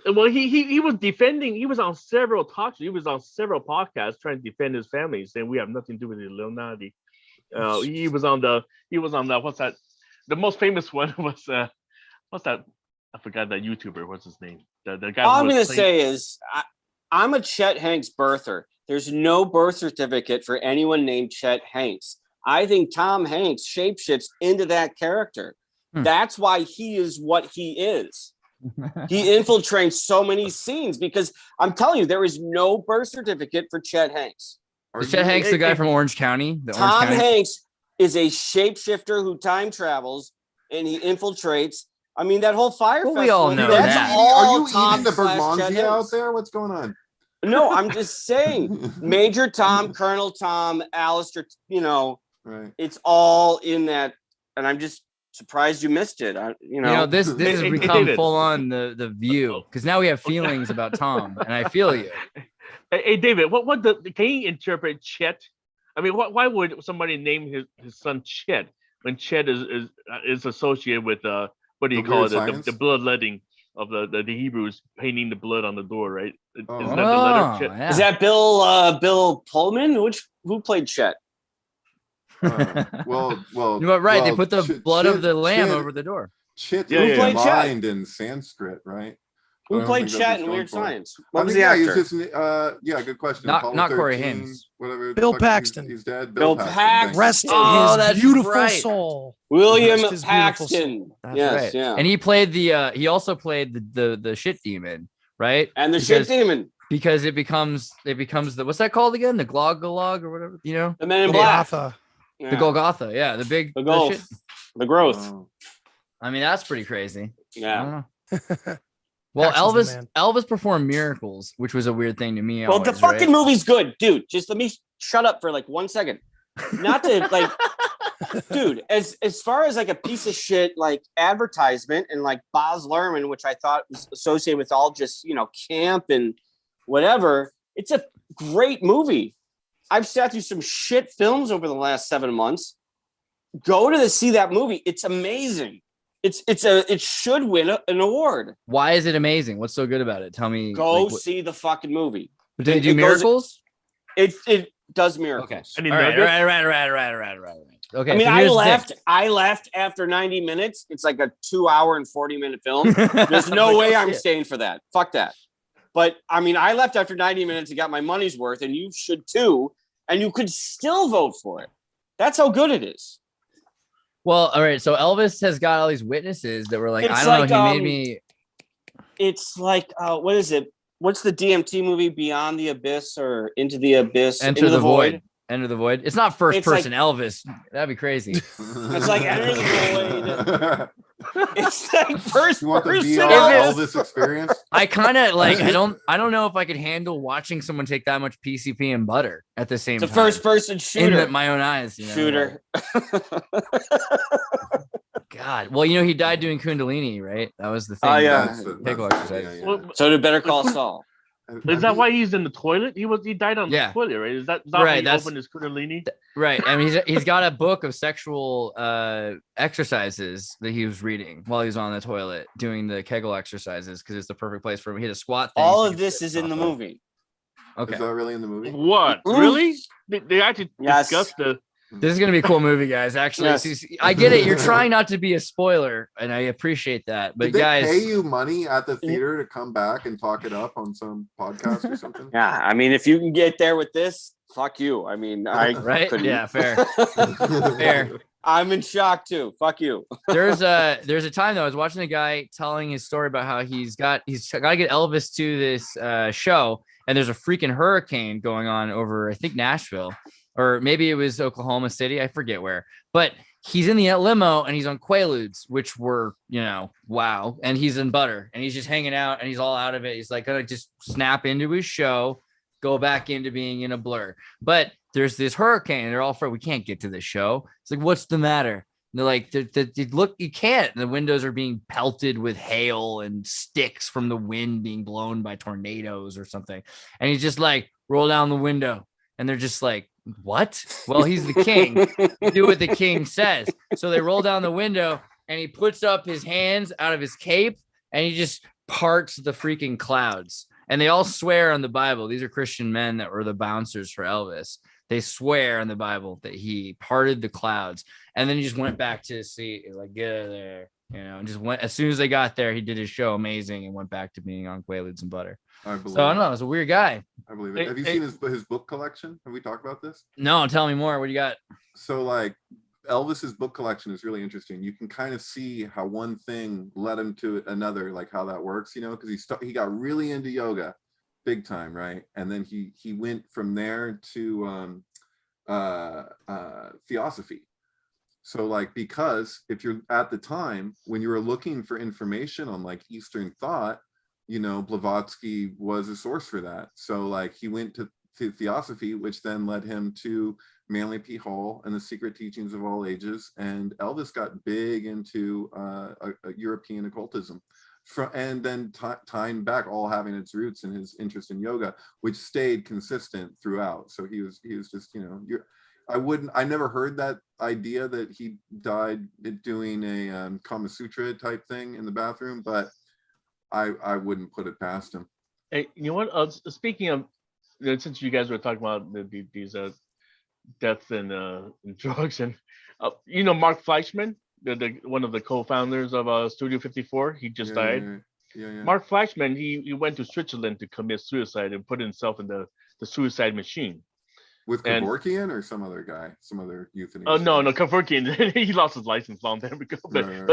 Well, he was defending. He was on several talks. He was on several podcasts trying to defend his family, saying we have nothing to do with the Illuminati. He was on the what's that? The most famous one was what's that? I forgot that YouTuber. What's his name? The guy. All I'm gonna say is I'm a Chet Hanks birther. There's no birth certificate for anyone named Chet Hanks. I think Tom Hanks shapeshifts into that character. That's why he is what he is. He infiltrates so many scenes because I'm telling you, there is no birth certificate for Chet Hanks. Is Chet Hanks the guy from Orange County? Tom Hanks is a shapeshifter who time travels and he infiltrates. I mean, that whole fire festival. We all know that's that. all Are you Tom eating the / Chet Bermondsey out Hanks. there? What's going on? No, I'm just saying, Major Tom, Colonel Tom, Alistair, Right. it's all in that. And I'm just surprised you missed it. This has become full on the View because now we have feelings about Tom, and I feel you. Hey, David, can you interpret Chet? I mean, why would somebody name his son Chet when Chet is associated with what do you call it? The bloodletting. of the Hebrews painting the blood on the door, right? Oh. Isn't that the letter? Chet? Yeah. Is that Bill Pullman? Who played Chet? Well, You know, right? They well, put the blood of the lamb Chit- over the door. Chit Yeah, is yeah. Who played Chet? mind in Sanskrit, right? I Who don't played think that's Chet what in it's Weird going for. Science? What I was think, the yeah, actor? he's just, yeah, good question. Not Apollo Corey 13, Haim. whatever. Bill fuck, he's- Paxton. He's dead. Bill Paxton. Paxton. Rest Oh, his that's beautiful right. soul. William Rest his beautiful Paxton. soul. That's Yes, right. yeah. And he played he also played the shit demon, right? And the shit demon, Because it becomes the, what's that called again? The Glog or whatever, you know? the Men in Black, Golgotha. Yeah. The Golgotha, yeah, the the shit. growth, the growth. Oh. I mean, that's pretty crazy. I Yeah. don't know. Well, Paxton's the man. Elvis performed miracles, which was a weird thing to me. Well, the always, fucking right? movie's good, dude. Just let me shut up for like 1 second. Not to like, dude. As far as like a piece of shit like advertisement and like Baz Luhrmann, which I thought was associated with all just camp and whatever. It's a great movie. I've sat through some shit films over the last 7 months. Go to see that movie. It's amazing. It should win an award. Why is it amazing? What's so good about it? Tell me. Go like, see the fucking movie. did it do it goes- miracles? It does miracles. Okay. Any All right, nuggets? Okay. I mean, so I here's the left after 90 minutes. It's like a 2 hour and 40-minute film. thing. There's no Like, way I'll I'm see it. staying for that. Fuck that. But I mean, I left after 90 minutes and got my money's worth, and you should too. And you could still vote for it. That's how good it is. Well, all right. So Elvis has got all these witnesses that were like, It's I don't know. like, He made me. It's like, what is it? What's the DMT movie? Beyond the Abyss or Into the Abyss? Enter the void. Enter the void. It's not first It's like- person Elvis. That'd be crazy. It's like Enter the Void. It's like first You want the person. VR Elvis. Elvis experience? I kind of like. I don't know if I could handle watching someone take that much PCP and butter at the same It's a time. first person shooter. In my own eyes. You know? Shooter. God. Well, he died doing Kundalini, right? That was the thing. Oh, yeah. Pickle exercise. Yeah. Well, So did Better Call Saul. is that why he's in the toilet? He died on Yeah. the toilet, right? Is that Right, why he that's- opened his Kundalini? Right. I mean, he's got a book of sexual exercises that he was reading while he was on the toilet doing the Kegel exercises because it's the perfect place for him. He had a squat thing. All so of he this could is sit in the properly. movie. Okay. Is that really in the movie? What? Mm. Really? They actually Yes. discussed the. This is gonna be a cool movie, guys. Actually, Yes. I get it. You're trying not to be a spoiler, and I appreciate that. But Did they guys, pay you money at the theater to come back and talk it up on some podcast or something? Yeah, I mean, if you can get there with this, fuck you. I mean, I right? couldn't. Yeah, fair. Fair. I'm in shock too. Fuck you. There's a time though I was watching a guy telling his story about how he's got to get Elvis to this show, and there's a freaking hurricane going on over I think Nashville, or maybe it was Oklahoma City, I forget where, but he's in the limo and he's on Quaaludes, which were wow, and he's in butter and he's just hanging out and he's all out of it. He's like gonna just snap into his show, go back into being in a blur, but there's this hurricane and they're all afraid we can't get to the show. It's like, what's the matter? And they're like, look, you can't. And the windows are being pelted with hail and sticks from the wind being blown by tornadoes or something. And he's just like, roll down the window. And they're just like, what? Well, he's the king. Do what the king says. So they roll down the window and he puts up his hands out of his cape and he just parts the freaking clouds. And they all swear on the Bible. These are Christian men that were the bouncers for Elvis. They swear on the Bible that he parted the clouds. And then he just went back to his seat, like, get out of there, and just went. As soon as they got there, he did his show amazing and went back to being on Quaaludes and butter. I believe So I don't know. It's a weird guy. I believe it. Have you seen his book collection? Have we talked about this? No, tell me more. What do you got? So like Elvis's book collection is really interesting. You can kind of see how one thing led him to another, like how that works, because he got really into yoga big time, right? And then he went from there to theosophy. So like, because if you're at the time when you were looking for information on like Eastern thought, Blavatsky was a source for that. So like he went to theosophy, which then led him to Manly P. Hall and the Secret Teachings of All Ages. And Elvis got big into a European occultism. And then tying back, all having its roots in his interest in yoga, which stayed consistent throughout. So he was just, I never heard that idea that he died doing a Kama Sutra type thing in the bathroom, but I wouldn't put it past him. Hey, you know what? Speaking of, since you guys were talking about these death and drugs, and Mark Fleischman, the one of the co-founders of Studio 54, he just died. Yeah. Mark Fleischman, he went to Switzerland to commit suicide and put himself in the suicide machine. With Kevorkian or some other guy, some other euthanasia? Oh no, Kevorkian, he lost his license long time ago. But I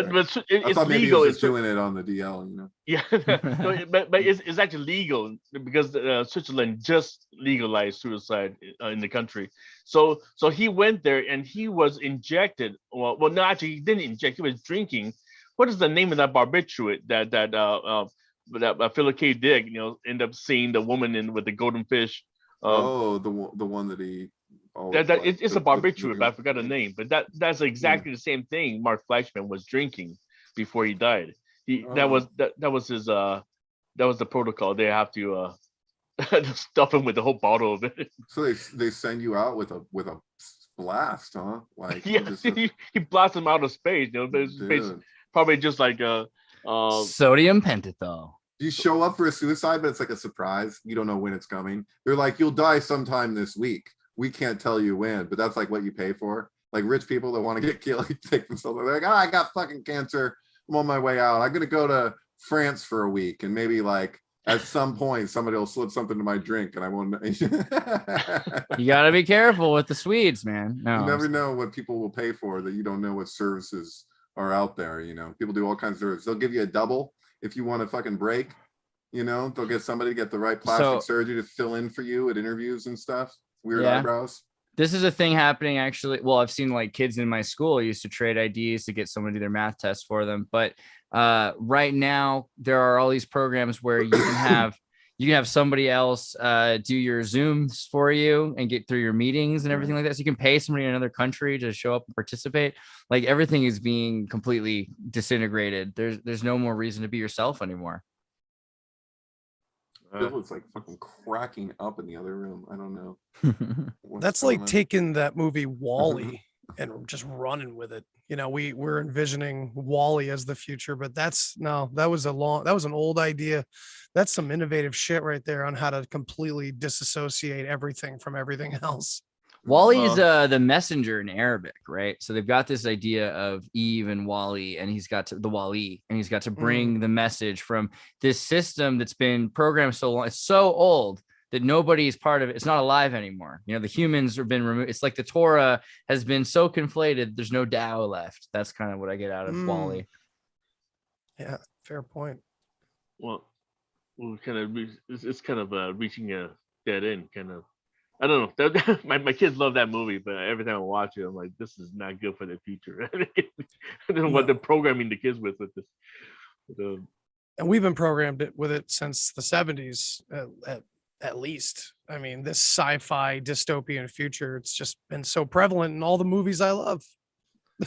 thought maybe legal. He was just doing it on the DL, Yeah, but it's actually legal because Switzerland just legalized suicide in the country. So he went there and he was injected. Well, no, actually he didn't inject. He was drinking. What is the name of that barbiturate that Philip K. Dick end up seeing the woman with the golden fish? The one that he. It's a barbiturate, but I forgot the name. But that's exactly the same thing Mark Fleischman was drinking before he died. That was his that was the protocol. They have to stuff him with the whole bottle of it. So they send you out with a blast, huh? Like he blasts him out of space. Space, probably just like sodium pentothal. You show up for a suicide, but it's like a surprise. You don't know when it's coming. They're like, you'll die sometime this week. We can't tell you when, but that's like what you pay for. Like rich people that want to get killed, take themselves. They're like, I got fucking cancer. I'm on my way out. I'm gonna go to France for a week, and maybe like at some point somebody will slip something to my drink, and I won't. You gotta be careful with the Swedes, man. No, you never know what people will pay for. That you don't know what services are out there. People do all kinds of services. They'll give you a double. If you want to fucking break, they'll get somebody to get the right plastic surgery to fill in for you at interviews and stuff. Weird eyebrows. This is a thing happening actually. Well, I've seen like kids in my school used to trade IDs to get someone to do their math test for them. But right now there are all these programs where you can have somebody else do your Zooms for you and get through your meetings and everything like that. So you can pay somebody in another country to show up and participate. Like everything is being completely disintegrated. There's no more reason to be yourself anymore. Bill is like fucking cracking up in the other room. I don't know. That's like taking that movie WALL-E and just running with it. We're envisioning WALL-E as the future, but that was an old idea. That's some innovative shit right there on how to completely disassociate everything from everything else. WALL-E is the messenger in Arabic, right? So they've got this idea of Eve and WALL-E, and he's got to bring the message from this system that's been programmed so long. It's so old that nobody's part of it. It's not alive anymore. The humans have been removed. It's like the Torah has been so conflated. There's no Tao left. That's kind of what I get out of WALL-E. Yeah, fair point. Well, it's kind of reaching a dead end, kind of. I don't know. My kids love that movie, but every time I watch it, I'm like, this is not good for the future. I don't know what they're programming the kids with this. And we've been programmed with it since the 70s, at least. I mean, this sci-fi dystopian future, it's just been so prevalent in all the movies I love.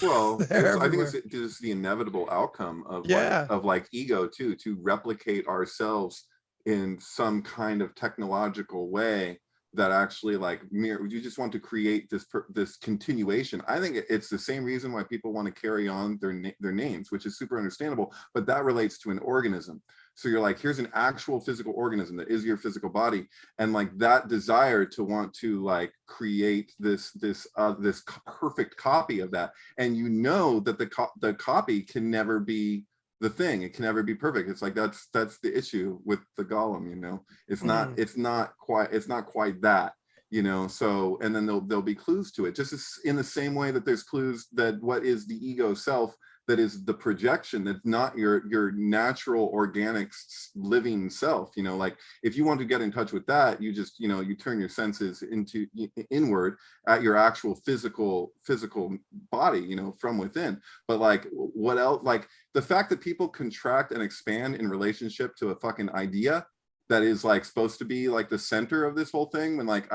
Well, I think it's the inevitable outcome of like ego too, to replicate ourselves in some kind of technological way that actually you just want to create this continuation. I think it's the same reason why people want to carry on their names, which is super understandable, but that relates to an organism. So you're like, here's an actual physical organism that is your physical body, and like that desire to want to like create this perfect copy of that, and that the copy can never be the thing. It can never be perfect. It's like that's the issue with the golem. It's not quite that. So, and then there'll be clues to it, just in the same way that there's clues that what is the ego self, that is the projection, that's not your natural organic living self. Like if you want to get in touch with that, you just you turn your senses inward at your actual physical body, from within. But like what else? Like the fact that people contract and expand in relationship to a fucking idea that is like supposed to be like the center of this whole thing, when like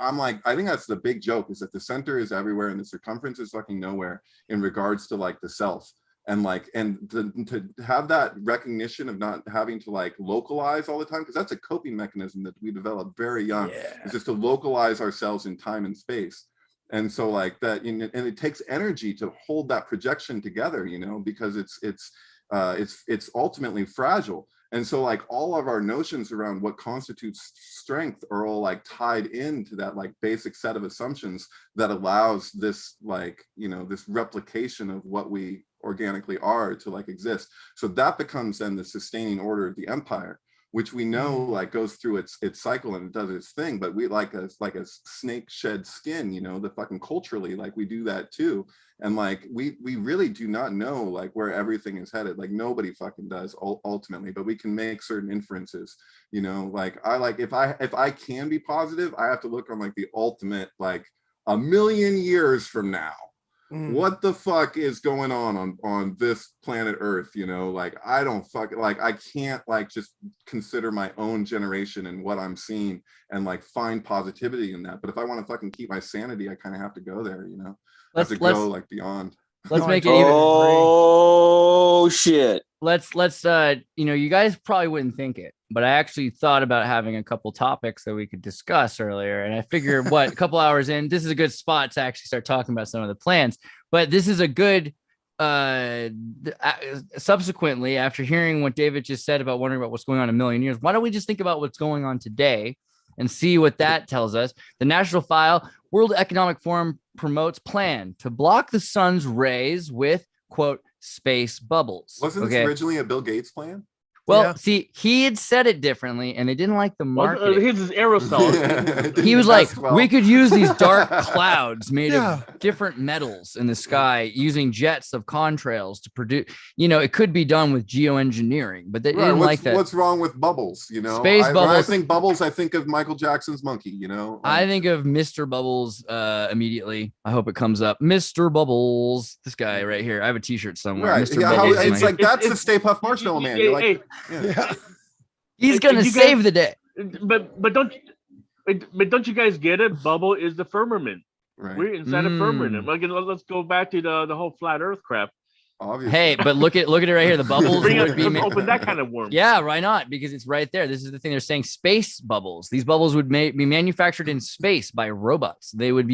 I'm like, I think that's the big joke, is that the center is everywhere and the circumference is fucking nowhere in regards to like the self. And like, and to have that recognition of not having to like localize all the time, because that's a coping mechanism that we developed very young, is just to localize ourselves in time and space. And so like that, and it takes energy to hold that projection together, because it's ultimately fragile. And so like all of our notions around what constitutes strength are all like tied into that like basic set of assumptions that allows this like, you know, this replication of what we organically are to like exist. So that becomes then the sustaining order of the empire, which we know like goes through its cycle and it does its thing. But we like a snake shed skin, you know, the fucking culturally, like we do that too. And like we really do not know like where everything is headed. Like nobody fucking does ultimately, but we can make certain inferences, you know. Like I like if I can be positive, I have to look on like the ultimate, like a million years from now, what the fuck is going on this planet Earth, you know? Like I don't fucking like, I can't like just consider my own generation and what I'm seeing and like find positivity in that. But if I want to fucking keep my sanity, I kind of have to go there, you know. Let's go like beyond. Let's make it even. Oh shit. Let's you know, you guys probably wouldn't think it, but I actually thought about having a couple topics that we could discuss earlier. And I figured a couple hours in, this is a good spot to actually start talking about some of the plans. But this is a good subsequently, after hearing what David just said about wondering about what's going on in a million years, why don't we just think about what's going on today and see what that tells us? The National File, World Economic Forum promotes plan to block the sun's rays with, quote, space bubbles. Wasn't this originally a Bill Gates plan? Well, see, he had said it differently, and they didn't like the marketing. Here's his aerosol. He was like, we could use these dark clouds made of different metals in the sky using jets of contrails to produce, you know, it could be done with geoengineering, but they didn't like that. What's wrong with bubbles, you know? Space bubbles. When I think bubbles, I think of Michael Jackson's Monkey, you know? I think of Mr. Bubbles immediately. I hope it comes up. Mr. Bubbles, this guy right here. I have a t-shirt somewhere. Right. Mr. Yeah, Bubbles it's like, that's the Stay Puft Marshmallow Man. You're like, Yeah. He's gonna save the day. But don't you guys get it? Bubble is the firmament. Right. We're inside a firmament. Like, let's go back to the whole flat Earth crap. Obviously. Hey, but look at it right here. The bubbles would be open that kind of worm. Yeah, why not? Because it's right there. This is the thing. They're saying space bubbles. These bubbles would be manufactured in space by robots. They would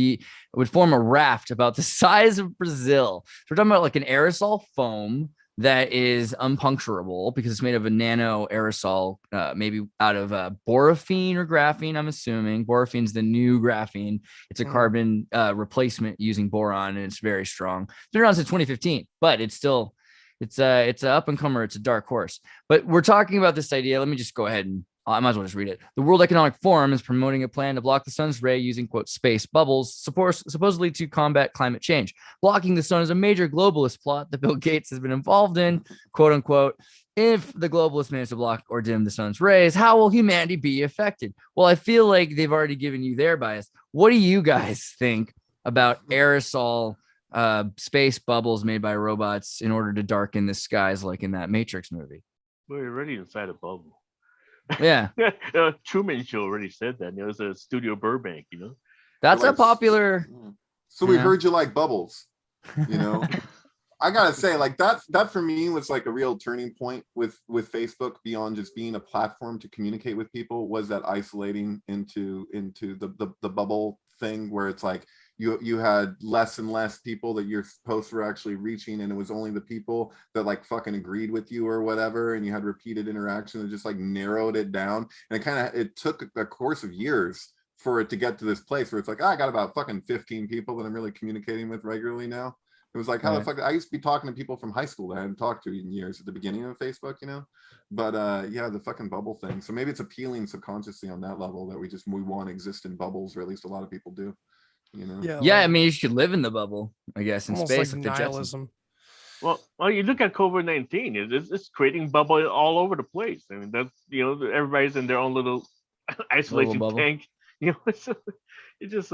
form a raft about the size of Brazil. So we're talking about like an aerosol foam that is unpuncturable because it's made of a nano aerosol, maybe out of borafine or graphene. I'm assuming boraphine's the new graphene. It's a carbon replacement using boron, and it's very strong. It's been around since 2015, but it's still, it's an up and comer. It's a dark horse. But we're talking about this idea. Let me just go ahead and I might as well just read it. The World Economic Forum is promoting a plan to block the sun's ray using, quote, space bubbles, supposedly to combat climate change. Blocking the sun is a major globalist plot that Bill Gates has been involved in, quote unquote. If the globalists manage to block or dim the sun's rays, how will humanity be affected? Well, I feel like they've already given you their bias. What do you guys think about aerosol space bubbles made by robots in order to darken the skies like in that Matrix movie? We're already inside a bubble. Yeah. Truman Show already said that. It was a Studio Burbank, you know. That's a popular. So we heard you like bubbles, you know. I gotta say, like that for me was like a real turning point with Facebook, beyond just being a platform to communicate with people, was that isolating into the bubble thing, where it's like you had less and less people that your posts were actually reaching, and it was only the people that like fucking agreed with you or whatever, and you had repeated interaction that just like narrowed it down. And it took a course of years for it to get to this place where it's like, I got about fucking 15 people that I'm really communicating with regularly now. It was like, how the fuck, I used to be talking to people from high school that I hadn't talked to in years at the beginning of Facebook, you know. But yeah, the fucking bubble thing. So maybe it's appealing subconsciously on that level that we want to exist in bubbles, or at least a lot of people do. You know? Yeah, I mean, you should live in the bubble, I guess, in space. Like nihilism. Well, you look at COVID-19; it's creating bubble all over the place. I mean, that's, you know, everybody's in their own little isolation tank. You know, it's just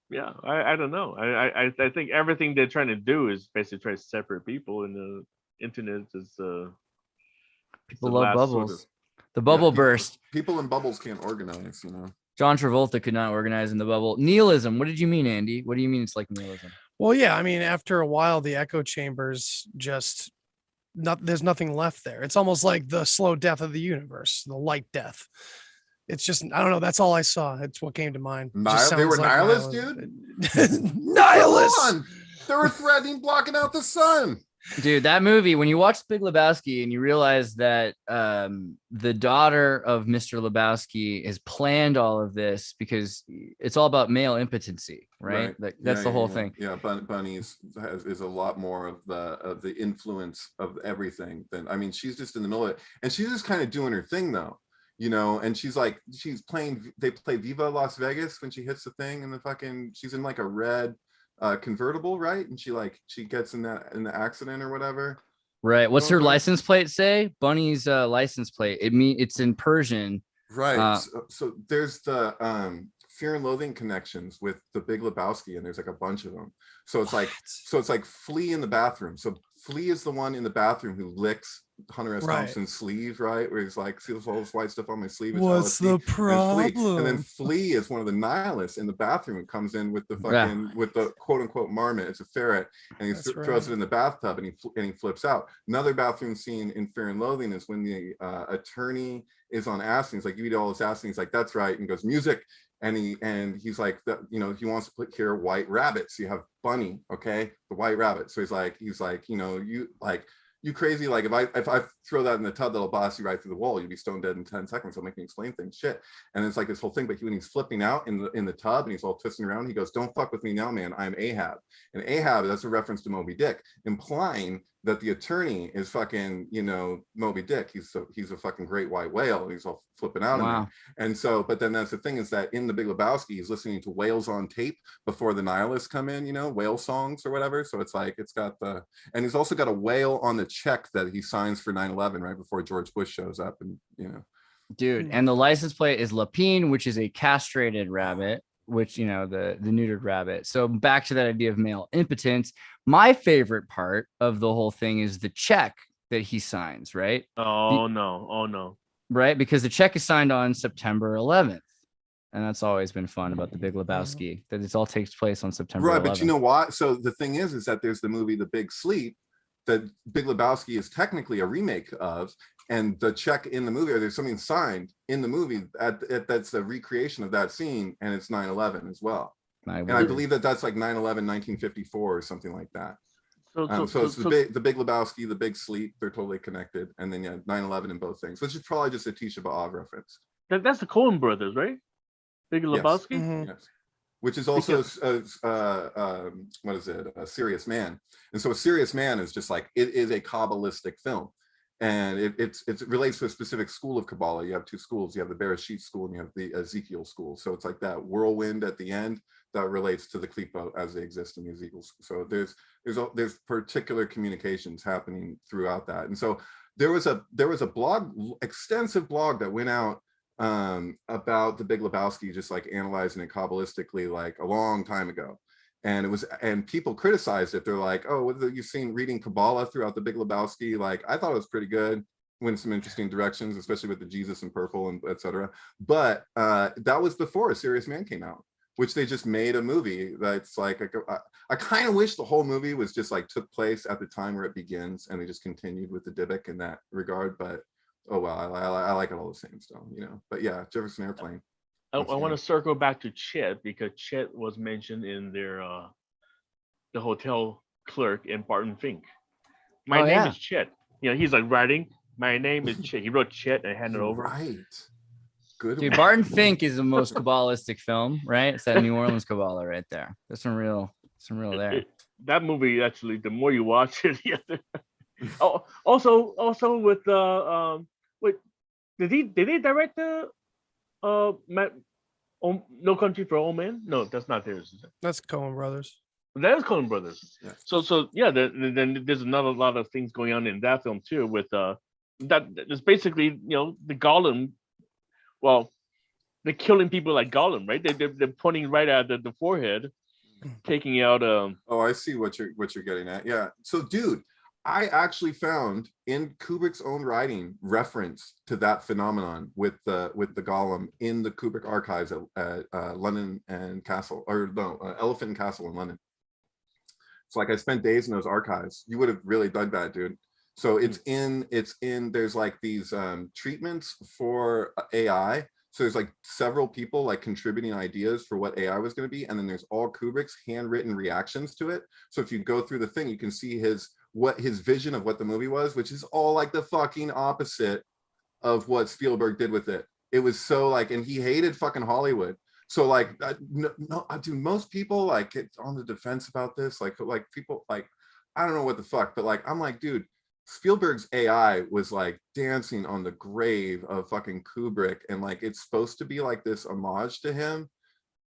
yeah. I don't know. I think everything they're trying to do is basically try to separate people, and the internet is people love bubbles. Sort of, the bubble burst. People in bubbles can't organize, you know. John Travolta could not organize in the bubble. Nihilism. What did you mean, Andy? What do you mean it's like nihilism? Well, yeah, I mean, after a while, the echo chambers just there's nothing left there. It's almost like the slow death of the universe, the light death. It's just, I don't know. That's all I saw. It's what came to mind. They were like nihilists, dude. Nihilists. They were threatening blocking out the sun. Dude, that movie, when you watch Big Lebowski and you realize that the daughter of Mr. Lebowski has planned all of this because it's all about male impotency, right? That's the whole thing. Yeah, Bunny is a lot more of the influence of everything than, I mean, she's just in the middle of it, and she's just kind of doing her thing though, you know, and she's playing, they play Viva Las Vegas when she hits the thing, and she's in like a red convertible, right? And she gets in the accident or whatever. Right. What's her license plate say? Bunny's license plate. It's in Persian. Right. So there's the Fear and Loathing connections with the Big Lebowski, and there's like a bunch of them. So it's like Flea in the bathroom. So Flea is the one in the bathroom who licks Hunter S. Thompson's sleeve, right? Where he's like, see all this white stuff on my sleeve. What's the problem? And then Flea is one of the nihilists in the bathroom and comes in with the fucking with the quote unquote marmot. It's a ferret, and he throws it in the bathtub, and he flips out. Another bathroom scene in Fear and Loathing is when the attorney is on acid. He's like, you eat all this acid. He's like, that's right, and goes music. And he's like, you know, he wants to put here white rabbits. You have Bunny, okay, the white rabbit. So he's like, you know, you crazy, like if I throw that in the tub, that'll blast you right through the wall. You'll be stone dead in 10 seconds. It'll make me explain things, shit. And it's like this whole thing. But when he's flipping out in the tub and he's all twisting around, he goes, "Don't fuck with me now, man. I'm Ahab." And Ahab, that's a reference to Moby Dick, implying that the attorney is fucking, you know, Moby Dick. He's a fucking great white whale, and he's all flipping out. Wow. And so, but then that's the thing, is that in the Big Lebowski, he's listening to whales on tape before the nihilists come in, you know, whale songs or whatever. So it's like, and he's also got a whale on the check that he signs for 9/11 right before George Bush shows up, and you know. Dude, and the license plate is Lapine, which is a castrated rabbit, which, you know, the neutered rabbit. So back to that idea of male impotence. My favorite part of the whole thing is the check that he signs, right? Oh no. Right? Because the check is signed on September 11th. And that's always been fun about the Big Lebowski, that it all takes place on September 11th. Right, but you know what? So the thing is that there's the movie The Big Sleep that Big Lebowski is technically a remake of, and the check in the movie, or there's something signed in the movie that's a recreation of that scene, and it's 9/11 as well. And I believe that's like 9/11, 1954 or something like that. So it's the Big Lebowski, The Big Sleep, they're totally connected, and then 9/11 in both things, which is probably just a Tisha B'Av reference. That's the Coen brothers, right? Big Lebowski. Yes. Mm-hmm. Yes. Which is also what is it? A Serious Man. And so A Serious Man is just like, it is a Kabbalistic film. And it relates to a specific school of Kabbalah. You have two schools. You have the Bereshit school and you have the Ezekiel school. So it's like that whirlwind at the end that relates to the Klipot as they exist in the Ezekiel school. So there's particular communications happening throughout that. And so there was a blog, extensive blog that went out about the Big Lebowski, just like analyzing it Kabbalistically like a long time ago. And people criticized it. They're like, "Oh, what have you seen reading Kabbalah throughout the Big Lebowski?" Like, I thought it was pretty good, went some interesting directions, especially with the Jesus in purple and etc. But that was before A Serious Man came out, which they just made a movie that's like, I kind of wish the whole movie was just like took place at the time where it begins, and they just continued with the Dybbuk in that regard. But oh well, I like it all the same still, you know. But yeah, Jefferson Airplane. I want to circle back to Chet, because Chet was mentioned in their the hotel clerk in Barton Fink. My name is Chet. You know, he's like writing, "My name is Chet." He wrote Chet and handed it over. Right. Good. Dude, Barton Fink is the most Kabbalistic film, right? It's that New Orleans Kabbalah right there. There's some real there. That movie, actually, the more you watch it, oh, also with wait, did they direct the No Country for Old Men? No, that's not theirs. That's Coen Brothers. That is Coen Brothers. Yeah. So yeah, then there's another lot of things going on in that film too. With that, it's basically, you know, the Gollum. Well, they're killing people like Gollum, right? They're pointing right at the forehead, taking out. Oh, I see what you're getting at. Yeah. So, dude, I actually found in Kubrick's own writing reference to that phenomenon with the Gollum in the Kubrick archives at London and Castle, or no, Elephant and Castle in London. It's like, I spent days in those archives. You would have really dug that, dude. So it's in there's like these treatments for AI. So there's like several people like contributing ideas for what AI was going to be, and then there's all Kubrick's handwritten reactions to it. So if you go through the thing, you can see his what his vision of what the movie was, which is all like the fucking opposite of what Spielberg did with it. It was so like, and he hated fucking Hollywood. So like, no, dude, most people like get on the defense about this. Like people like, I don't know what the fuck, but like, I'm like, dude, Spielberg's AI was like dancing on the grave of fucking Kubrick, and like it's supposed to be like this homage to him,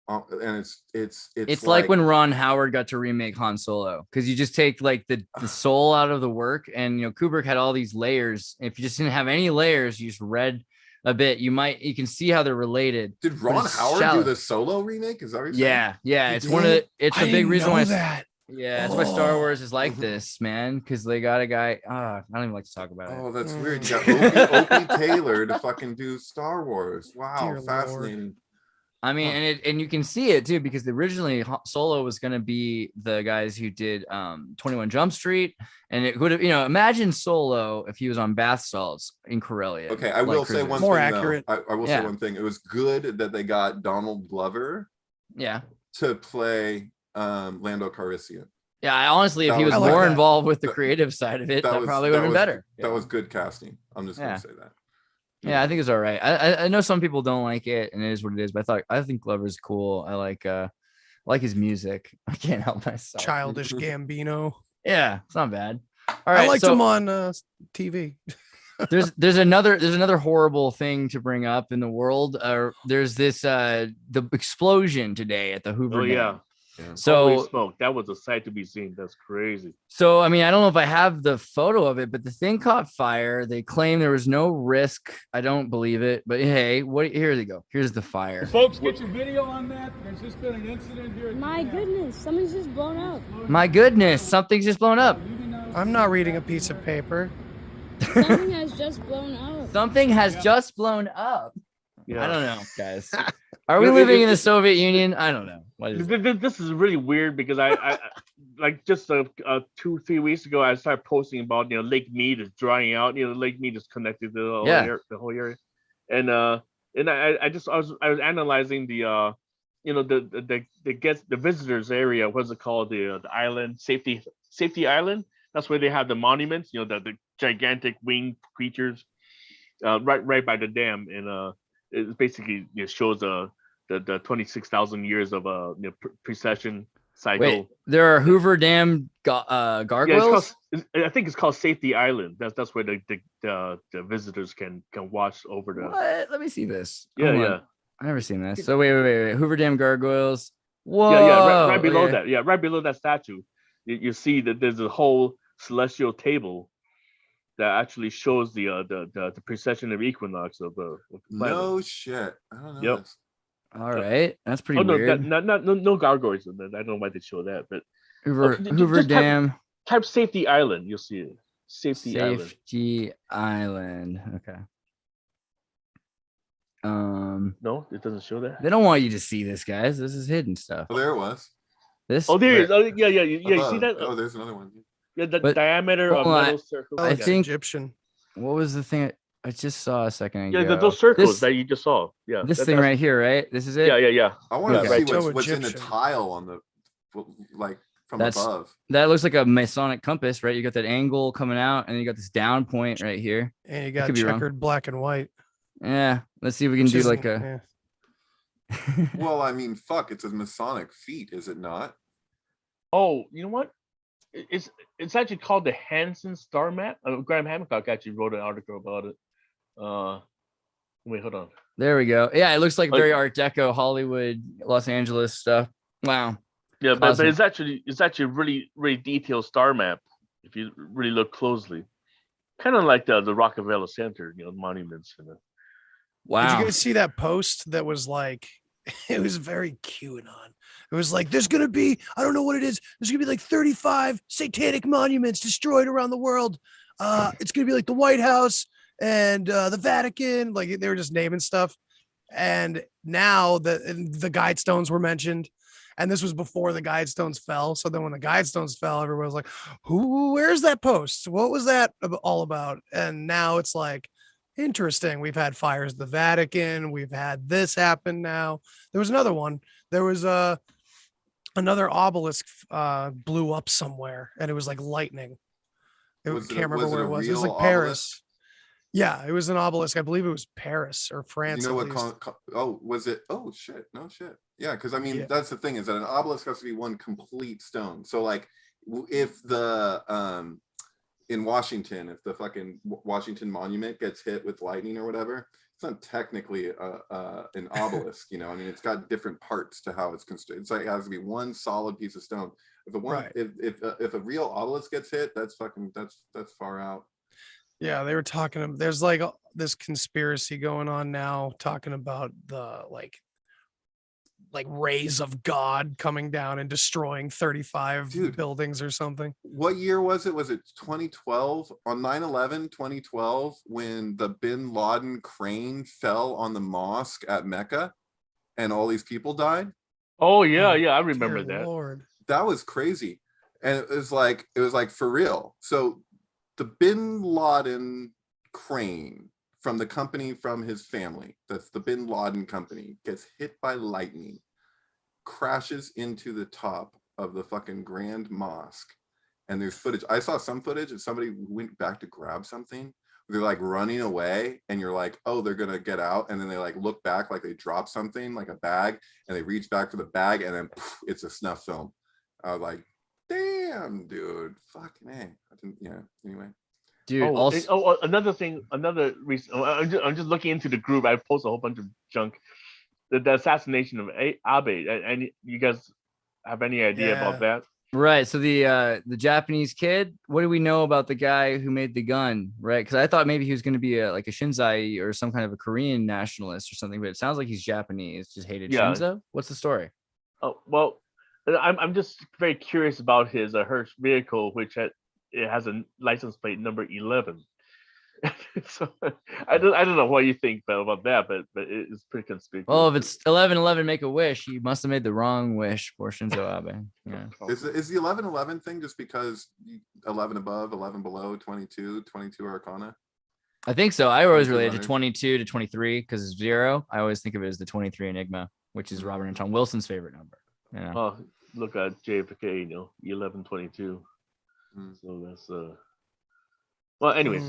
and it's like when Ron Howard got to remake Han Solo, because you just take like the soul out of the work, and you know Kubrick had all these layers. If you just didn't have any layers, you just read a bit, you can see how they're related. Did Ron Howard do the Solo remake? Is that what you're saying? Yeah, it's it's a big reason why that. Yeah, that's why Star Wars is like this, man, because they got a guy. I don't even like to talk about it. Oh, that's weird. You got Opie Taylor to fucking do Star Wars. Wow, Dear fascinating. Lord. I mean, and you can see it too, because originally Solo was going to be the guys who did 21 Jump Street, and it would have, imagine Solo if he was on bath salts in Corellia. Okay, I will say one more thing. Accurate. I will say one thing. It was good that they got Donald Glover. Yeah. To play Lando Calrissian. Yeah, honestly, if he was more involved with the creative side of it, that probably would have been better. That was good casting. I'm just going to say that. Yeah, I think it's all right. I know some people don't like it, and it is what it is. But I think Glover's cool. I like his music. I can't help myself. Childish Gambino. Yeah, it's not bad. All right, I liked him on TV. there's another horrible thing to bring up in the world. There's this the explosion today at the Hoover Dam. Yeah. So holy smoke, that was a sight to be seen. That's crazy. So I mean, I don't know if I have the photo of it, but the thing caught fire. They claim there was no risk. I don't believe it, but hey, here they go. Here's the fire. Folks, get your video on that. There's just been an incident here. My goodness, something's just blown up. My goodness, something's just blown up. I'm not reading a piece of paper. Something has just blown up. Something has just blown up. Yeah. I don't know, guys. Are we living in the Soviet Union? I don't know. This is really weird because I like just 2-3 weeks ago I started posting about Lake Mead is drying out. Lake Mead is connected to the whole area, and I was analyzing the the visitors area. What's it called? The island safety island. That's where they have the monuments. The gigantic winged creatures, right by the dam, and it basically shows the 26,000 years of precession cycle. Wait, there are Hoover Dam gargoyles. Yeah, I think it's called Safety Island. That's where the visitors can watch over the. What? Let me see this. Yeah. I never seen this. So wait. Hoover Dam gargoyles. Whoa. Yeah. Right below that. Yeah, right below that statue, you see that there's a whole celestial table that actually shows the precession of equinox of the planet. No shit. I don't know. Yep. This. All right, that's pretty weird. No gargoyles in there. I don't know why they show that, but Hoover Dam. Type Safety Island, you'll see it. Safety Island. Okay. No, it doesn't show that. They don't want you to see this, guys. This is hidden stuff. Oh, there it was. This. Oh, there it is. Oh, yeah. You see that? Oh, there's another one. Yeah, the diameter of metal circles. I think Egyptian. What was the thing I just saw a second ago? Yeah, those circles that you just saw. Yeah, this thing right here, right? This is it. Yeah. I want to see what's in the Egyptian. tile on the from above. That looks like a Masonic compass, right? You got that angle coming out, and you got this down point right here. And you got checkered black and white. Yeah, let's see if we can do like a. Yeah. Well, I mean, fuck, it's a Masonic feat, is it not? Oh, you know what? It's actually called the Hansen Star Map. Graham Hancock actually wrote an article about it. Wait, hold on. There we go. Yeah, it looks like very Art Deco, Hollywood, Los Angeles stuff. Wow. Yeah, but it's actually really, really detailed star map if you really look closely. Kind of like the Rockefeller Center, monuments and. Wow. Did you guys see that post that was like, it was very QAnon. It was like, there's going to be, I don't know what it is. There's going to be like 35 satanic monuments destroyed around the world. It's going to be like the White House and the Vatican. Like they were just naming stuff. And now the Guidestones were mentioned. And this was before the Guidestones fell. So then when the Guidestones fell, everyone was like, where's that post? What was that all about? And now it's like, interesting. We've had fires at the Vatican. We've had this happen now. There was another one. There was another obelisk blew up somewhere, and it was like lightning. I Was can't it remember where a it was. It was real like Paris. obelisk? Yeah, it was an obelisk. I believe it was Paris or France. You know at what? least. Oh, was it? Oh shit! No shit. Yeah, because I mean, Yeah. that's the thing is that an obelisk has to be one complete stone. So like, if the in Washington, if the fucking Washington Monument gets hit with lightning or whatever, it's not technically an obelisk. You know, I mean, it's got different parts to how it's constructed. It's like it has to be one solid piece of stone. If the one, Right. if a real obelisk gets hit, that's far out. Yeah, they were talking. There's like this conspiracy going on now, talking about the like rays of God coming down and destroying 35 Dude. buildings or something. What year was it? Was it 2012? On 9/11, 2012, when the Bin Laden crane fell on the mosque at Mecca and all these people died? Oh yeah, I remember Dear that. Lord. That was crazy. And it was like for real. So the Bin Laden crane from the company from his family, that's the Bin Laden company, gets hit by lightning, crashes into the top of the fucking Grand Mosque. And there's footage. I saw some footage and somebody went back to grab something. They're like running away and you're like, oh, they're gonna get out. And then they like look back like they dropped something, like a bag, and they reach back for the bag and then poof, it's a snuff film. I was like, damn, dude, fucking A. I didn't, yeah, anyway. Dude, Another thing, another reason. I'm just looking into the group. I post a whole bunch of junk. The assassination of Abe. And you guys have any idea about that? Right. So the Japanese kid, what do we know about the guy who made the gun? Right. Because I thought maybe he was going to be like a Shinzai or some kind of a Korean nationalist or something, but it sounds like he's Japanese, just hated Shinzo. What's the story? Oh, well, I'm just very curious about his Hertz vehicle, which it has a license plate number 11. So I don't know what you think about that, but it's pretty conspicuous. Well, if it's 1111, make a wish. He must have made the wrong wish for Shinzo Abe. Yeah. Is the 1111 thing just because 11 above, 11 below, 22 arcana? I think so. I always relate to 22 to 23 because it's 0. I always think of it as the 23 Enigma, which is Robert Anton Wilson's favorite number. Yeah. Oh, look at JFK, 1122. So that's well, anyways.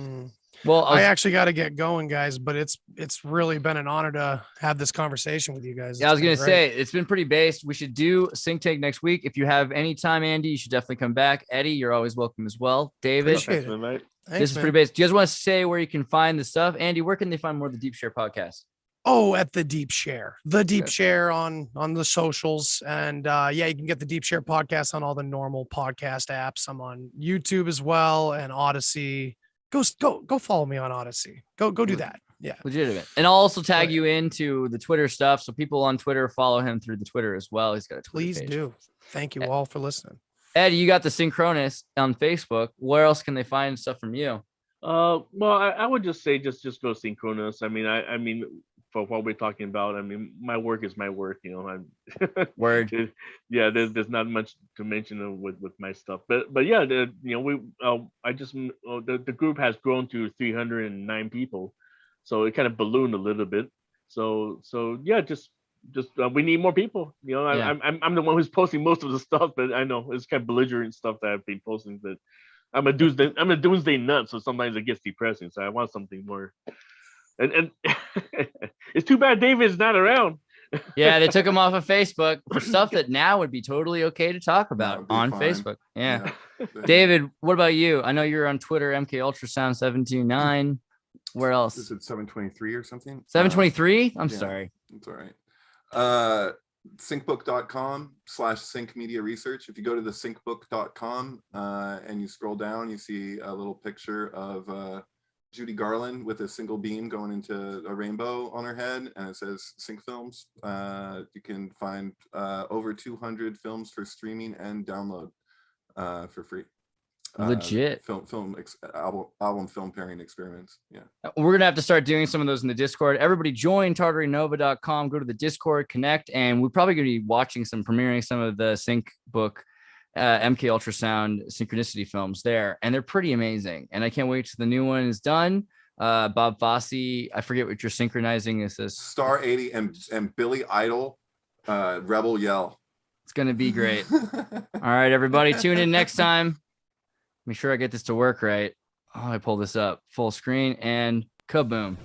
Well, I actually got to get going, guys, but it's really been an honor to have this conversation with you guys. Yeah, I was going to say, it's been pretty based. We should do SYNCTANK next week. If you have any time, Andy, you should definitely come back. Eddie, you're always welcome as well. David, appreciate it. Mate. This is pretty based. Do you guys want to say where you can find the stuff? Andy, where can they find more of the Deep Share podcast? Oh, at the Deep Share on the socials. And yeah, you can get the Deep Share podcast on all the normal podcast apps. I'm on YouTube as well and Odyssey. Go follow me on Odyssey. Go do that. Yeah. Legitimate. And I'll also tag you into the Twitter stuff. So people on Twitter follow him through the Twitter as well. He's got a Twitter Please page. do. Thank you all for listening. Eddie, you got the Synchronist on Facebook. Where else can they find stuff from you? Well, I would just say just go Synchronous. I mean, for what we're talking about, I mean, my work is my work. Word. Yeah, there's not much to mention with my stuff, but yeah, the group has grown to 309 people, so it kind of ballooned a little bit. So yeah, just we need more people. I'm the one who's posting most of the stuff, but I know it's kind of belligerent stuff that I've been posting. But I'm a doomsday nut, so sometimes it gets depressing. So I want something more. And it's too bad David's not around. Yeah, they took him off of Facebook for stuff that now would be totally okay to talk about on Facebook. Yeah. David, what about you? I know you're on Twitter, MK Ultrasound 729. Where else? Is it 723 or something? 723? I'm sorry. It's all right. Syncbook.com/sync media research. If you go to the syncbook.com and you scroll down, you see a little picture of Judy Garland with a single beam going into a rainbow on her head, and it says Sync Films. You can find over 200 films for streaming and download for free. Legit album film pairing experiments. Yeah, we're gonna have to start doing some of those in the Discord. Everybody join tartarynova.com, go to the Discord, connect, and we're probably gonna be watching premiering some of the Sync book MK Ultrasound Synchronicity films there, and they're pretty amazing, and I can't wait till the new one is done. Bob Fosse, I forget what you're synchronizing. Is this Star 80 and Billy Idol Rebel Yell? It's gonna be great. All right, everybody, tune in next time. Make sure I get this to work right. Oh, I pull this up full screen and kaboom.